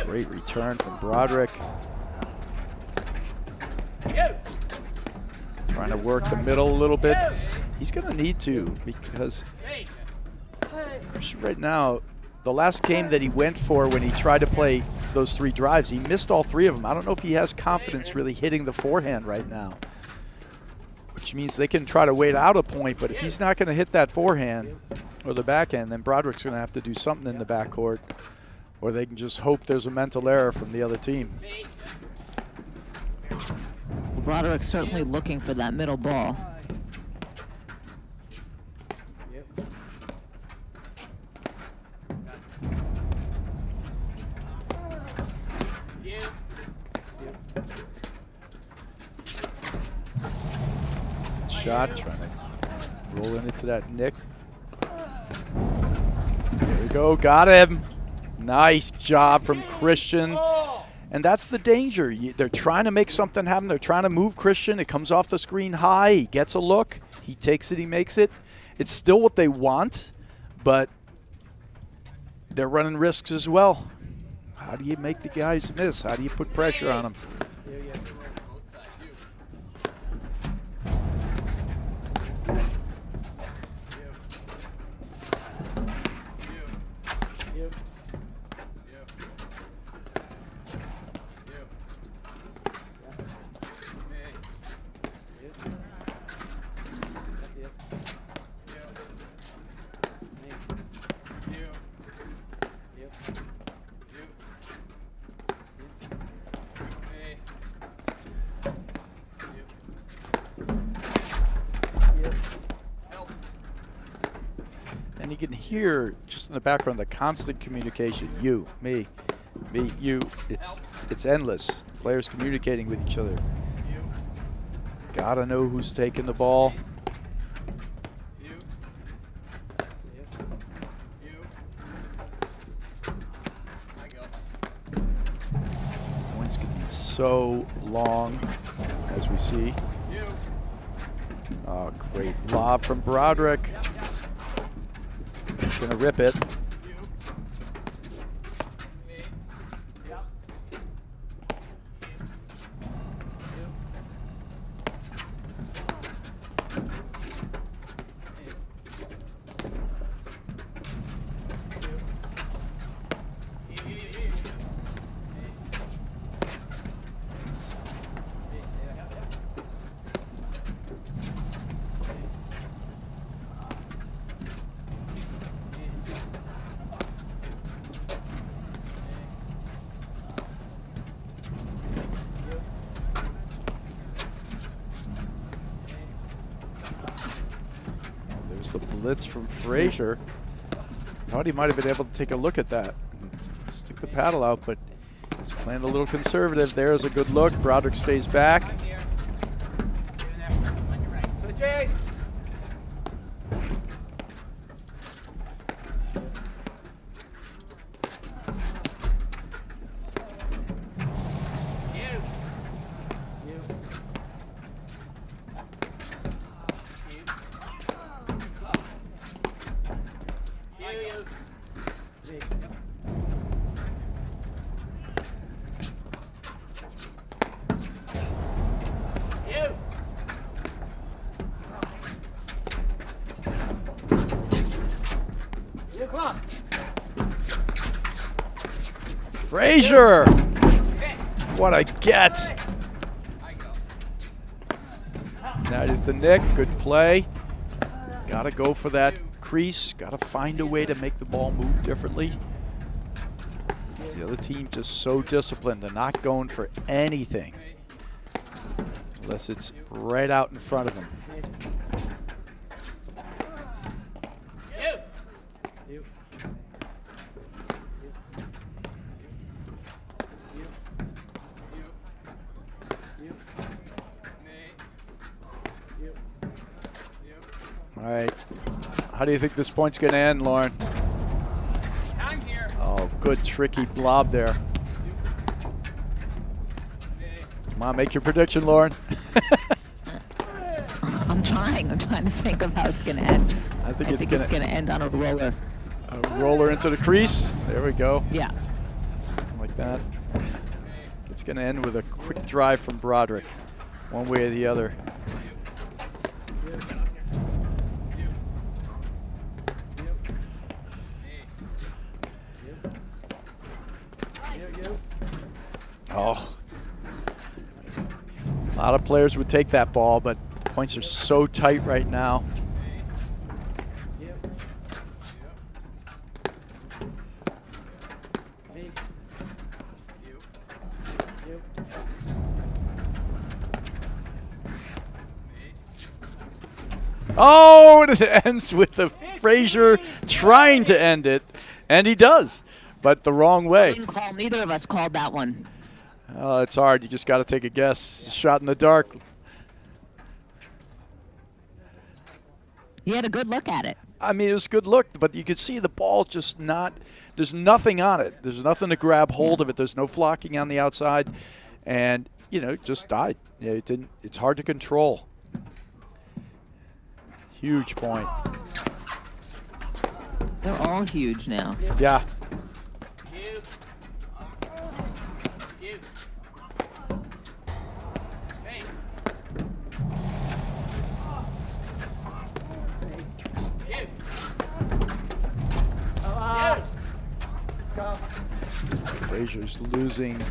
Great return from Broderick. Trying to work the middle a little bit. He's going to need to, because Christian right now, the last game that he went for when he tried to play those 3 drives, he missed all 3 of them. I don't know if he has confidence really hitting the forehand right now, which means they can try to wait out a point, but if he's not going to hit that forehand or the backhand, then Broderick's going to have to do something in the backcourt, or they can just hope there's a mental error from the other team. Well, Broderick's certainly looking for that middle ball. Shot, trying to roll into that nick. There we go, got him. Nice job from Christian. And that's the danger. They're trying to make something happen. They're trying to move Christian. It comes off the screen high. He gets a look. He takes it. He makes it. It's still what they want, but they're running risks as well. How do you make the guys miss? How do you put pressure on them? And you can hear just in the background the constant communication. You, me, you. It's endless. Players communicating with each other. Gotta know who's taking the ball. Points can be so long, as we see. Oh, great lob from Broderick. He's going to rip it. There's the blitz from Frazier. Thought he might have been able to take a look at that and stick the paddle out, but he's playing a little conservative. There's a good look. Broderick stays back. Frazier! What a get! United the nick, good play. Gotta go for that crease, gotta find a way to make the ball move differently. The other team just so disciplined, they're not going for anything unless it's right out in front of them. All right, how do you think this point's gonna end, Lauren? Oh, good tricky blob there. Come on, make your prediction, Lauren. I'm trying to think of how it's going to end. I think it's going to end on a roller. A roller into the crease. There we go. Yeah. Something like that. It's going to end with a quick drive from Broderick, one way or the other. Oh. A lot of players would take that ball, but the points are so tight right now. Oh, and it ends with the Frazier trying to end it, and he does, but the wrong way. Neither of us called that one. It's hard. You just got to take a guess. It's a shot in the dark. He had a good look at it. I mean, it was a good look, but you could see the ball just not – there's nothing on it. There's nothing to grab hold of it. There's no flocking on the outside. And, you know, it just died. It didn't. It's hard to control. Huge point. They're all huge now. Yeah. Frazier's losing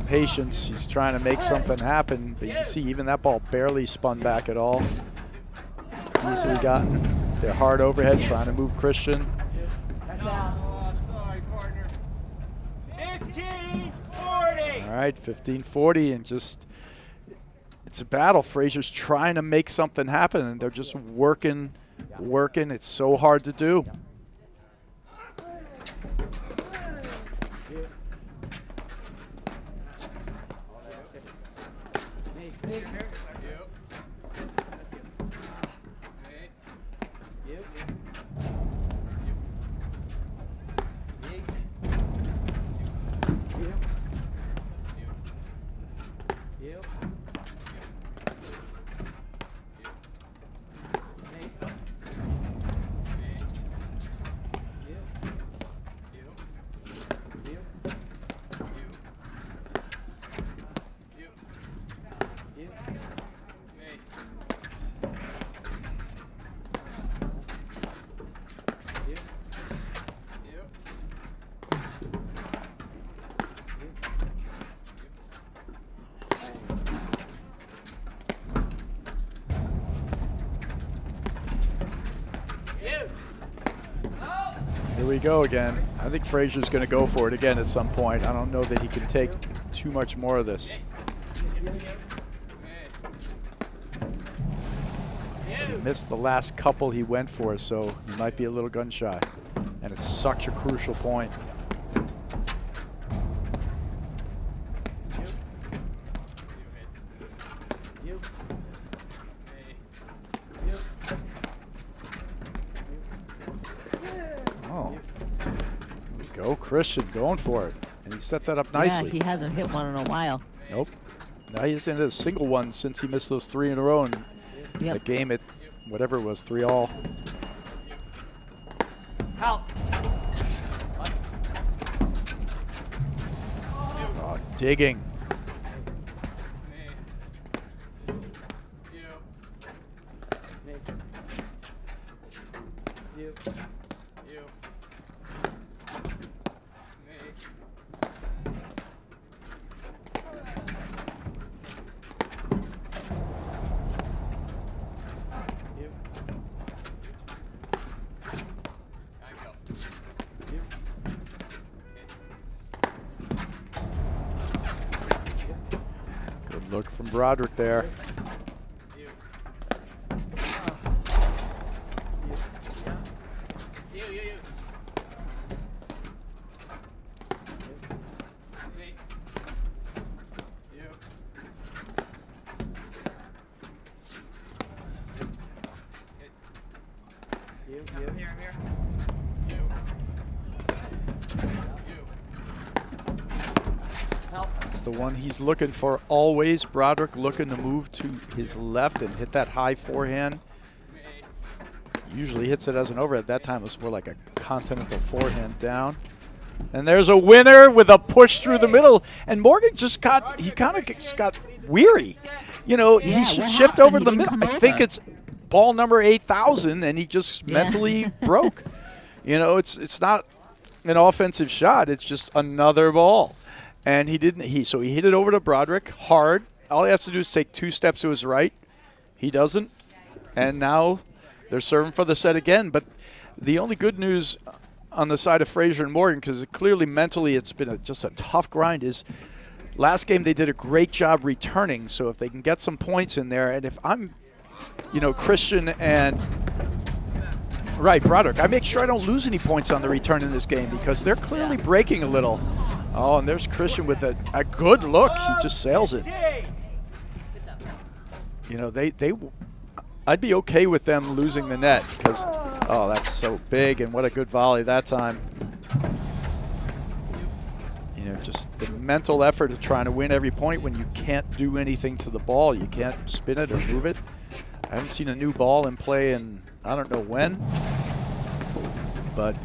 patience. He's trying to make something happen, but you see even that ball barely spun back at all. Easily gotten. They're hard overhead trying to move Christian. Sorry, partner. 15-40. All right, 15-40, and just it's a battle. Frazier's trying to make something happen, and they're just working. It's so hard to do. Here we go again. I think Frazier's going to go for it again at some point. I don't know that he can take too much more of this. He missed the last couple he went for, so he might be a little gun shy. And it's such a crucial point. Go Christian, going for it. And he set that up nicely. Yeah, he hasn't hit one in a while. Nope. Now he hasn't hit a single one since he missed those 3 in a row in the game at whatever it was, 3-all. Help. Oh, digging. look from Broderick there. That's the one he's looking for always. Broderick looking to move to his left and hit that high forehand. Usually hits it as an overhead. That time it was more like a continental forehand down. And there's a winner with a push through the middle. And Morgan just got, he kind of just got weary. You know, he should shift over to the middle. I think it's ball number 8,000, and he just mentally broke. You know, it's not an offensive shot. It's just another ball. And he didn't. So he hit it over to Broderick hard. All he has to do is take 2 steps to his right. He doesn't. And now they're serving for the set again. But the only good news on the side of Frazier and Morgan, because clearly mentally it's been just a tough grind, is last game they did a great job returning. So if they can get some points in there, and if I'm, you know, Christian and Broderick, I make sure I don't lose any points on the return in this game because they're clearly breaking a little. Oh, and there's Christian with a good look. He just sails it. You know, I'd be okay with them losing the net because, oh, that's so big, and what a good volley that time. You know, just the mental effort of trying to win every point when you can't do anything to the ball. You can't spin it or move it. I haven't seen a new ball in play in I don't know when, but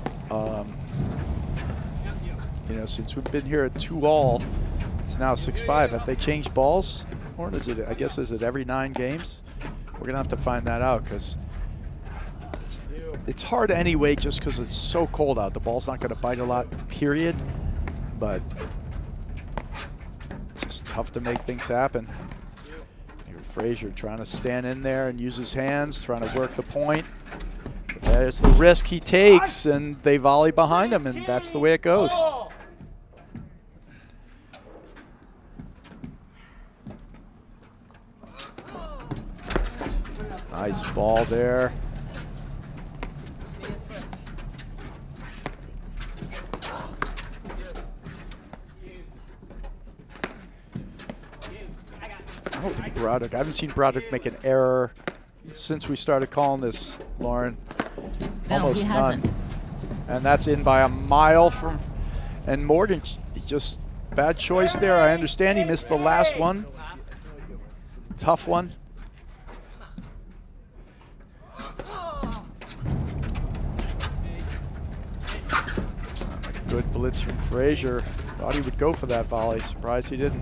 you know, since we've been here at 2-all, it's now 6-5. Have they changed balls, or is it? I guess is it every 9 games? We're gonna have to find that out because it's hard anyway, just because it's so cold out. The ball's not gonna bite a lot, period. But it's just tough to make things happen. Frazier trying to stand in there and use his hands, trying to work the point. There's the risk he takes, and they volley behind him, and that's the way it goes. Nice ball there. I don't think Broderick, I haven't seen Broderick make an error since we started calling this, Lauren. No, almost he none. hasn't. And that's in by a mile from, and Morgan, just bad choice there. I understand he missed the last one. Tough one. Good blitz from Frazier. Thought he would go for that volley. Surprised he didn't.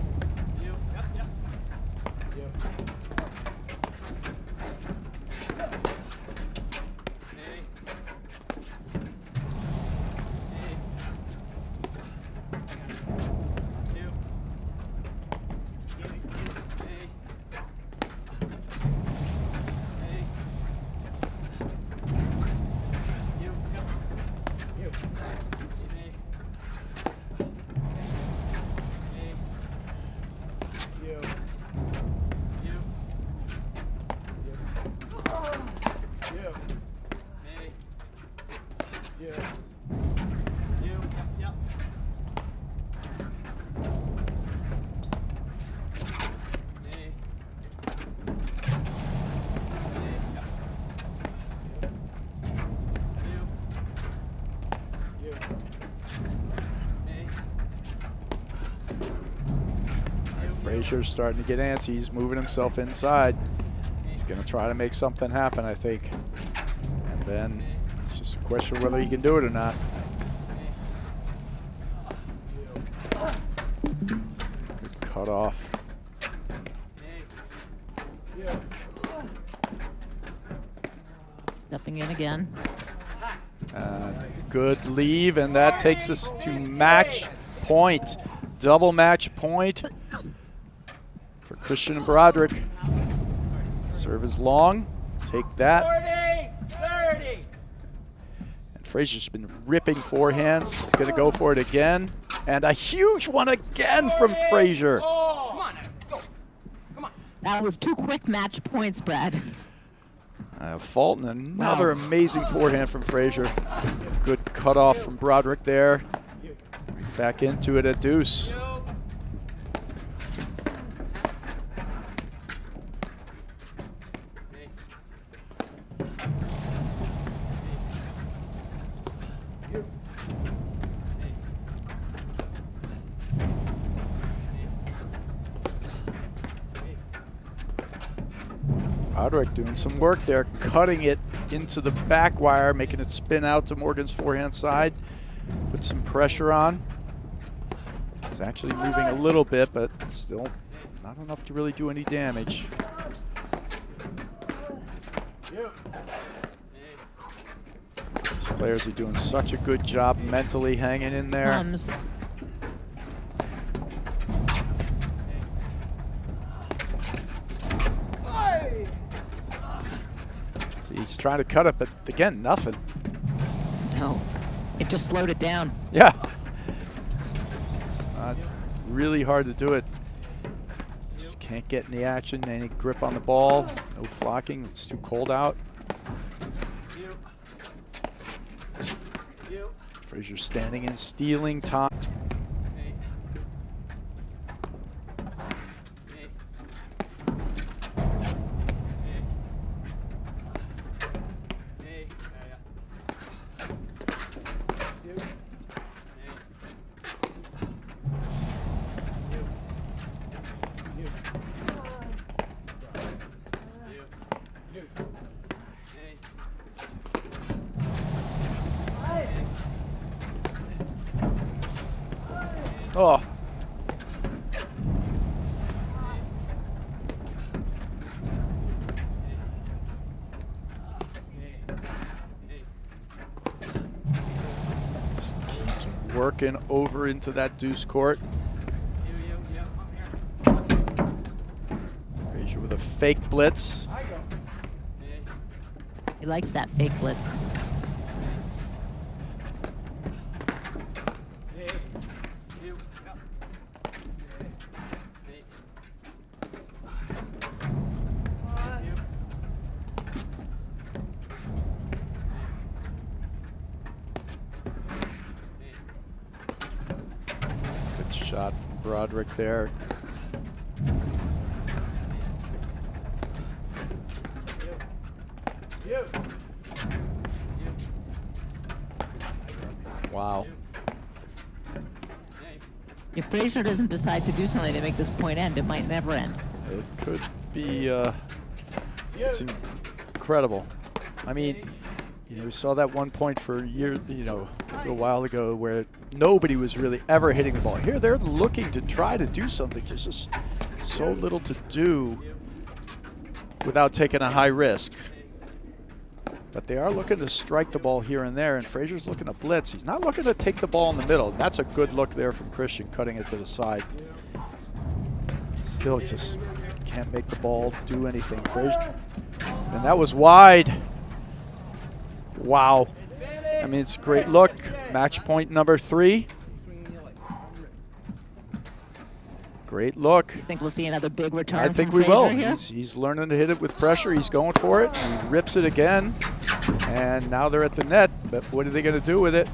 Frazier's starting to get antsy. He's moving himself inside. He's going to try to make something happen, I think. And then it's just a question of whether he can do it or not. Good cut off. Stepping in again. Good leave, and that takes us to match point. Double match point for Christian and Broderick. Serve is long. Take that. 30. And Frazier's been ripping forehands. He's going to go for it again. And a huge one again from Frazier. Come on, go. That was 2 quick match points, Brad. Fault and another amazing forehand from Frazier. Good cutoff from Broderick there. Right back into it at deuce. Broderick doing some work there, cutting it into the back wire, making it spin out to Morgan's forehand side. Put some pressure on. It's actually moving a little bit, but still not enough to really do any damage. These players are doing such a good job mentally hanging in there. See, he's trying to cut it, but again, nothing. No, it just slowed it down. Yeah. It's not really hard to do it. Just can't get any action, any grip on the ball, no flocking, it's too cold out. Frazier standing and stealing time. Oh. Just keeps working over into that deuce court. Frazier with a fake blitz. He likes that fake blitz. Shot from Broderick there. Wow. If Frazier doesn't decide to do something to make this point end, it might never end. It could be, it's incredible. I mean, you know, we saw that 1 point for a year, you know, a little while ago where nobody was really ever hitting the ball. Here they're looking to try to do something. There's just so little to do without taking a high risk. But they are looking to strike the ball here and there, and Frazier's looking to blitz. He's not looking to take the ball in the middle. That's a good look there from Christian, cutting it to the side. Still just can't make the ball do anything. Frazier, and that was wide. Wow. I mean, it's a great look. Match point number 3. Great look. I think we'll see another big return. I think from we will. Frazier here. He's learning to hit it with pressure. He's going for it. He rips it again. And now they're at the net. But what are they going to do with it?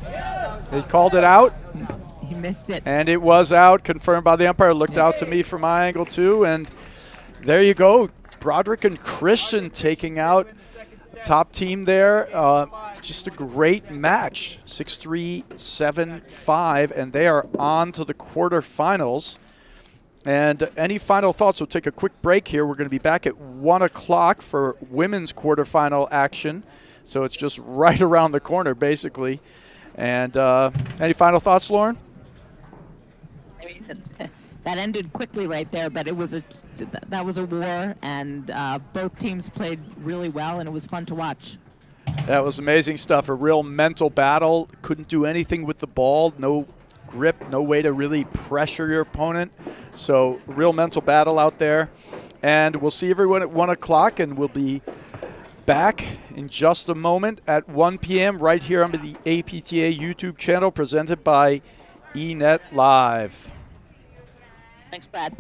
They called it out. He missed it. And it was out, confirmed by the umpire. Looked out to me from my angle, too. And there you go. Broderick and Christian taking out top team there. Just a great match. 6-3, 7-5. And they are on to the quarterfinals. And any final thoughts? We'll take a quick break here. We're going to be back at 1 o'clock for women's quarterfinal action. So it's just right around the corner, basically. And any final thoughts, Lauren? I mean, that ended quickly right there, but that was a war, and both teams played really well, and it was fun to watch. That was amazing stuff. A real mental battle. Couldn't do anything with the ball. No grip, no way to really pressure your opponent. So real mental battle out there. And we'll see everyone at 1 o'clock, and we'll be back in just a moment at 1 p.m. right here on the APTA YouTube channel, presented by eNet Live. Thanks, Brad.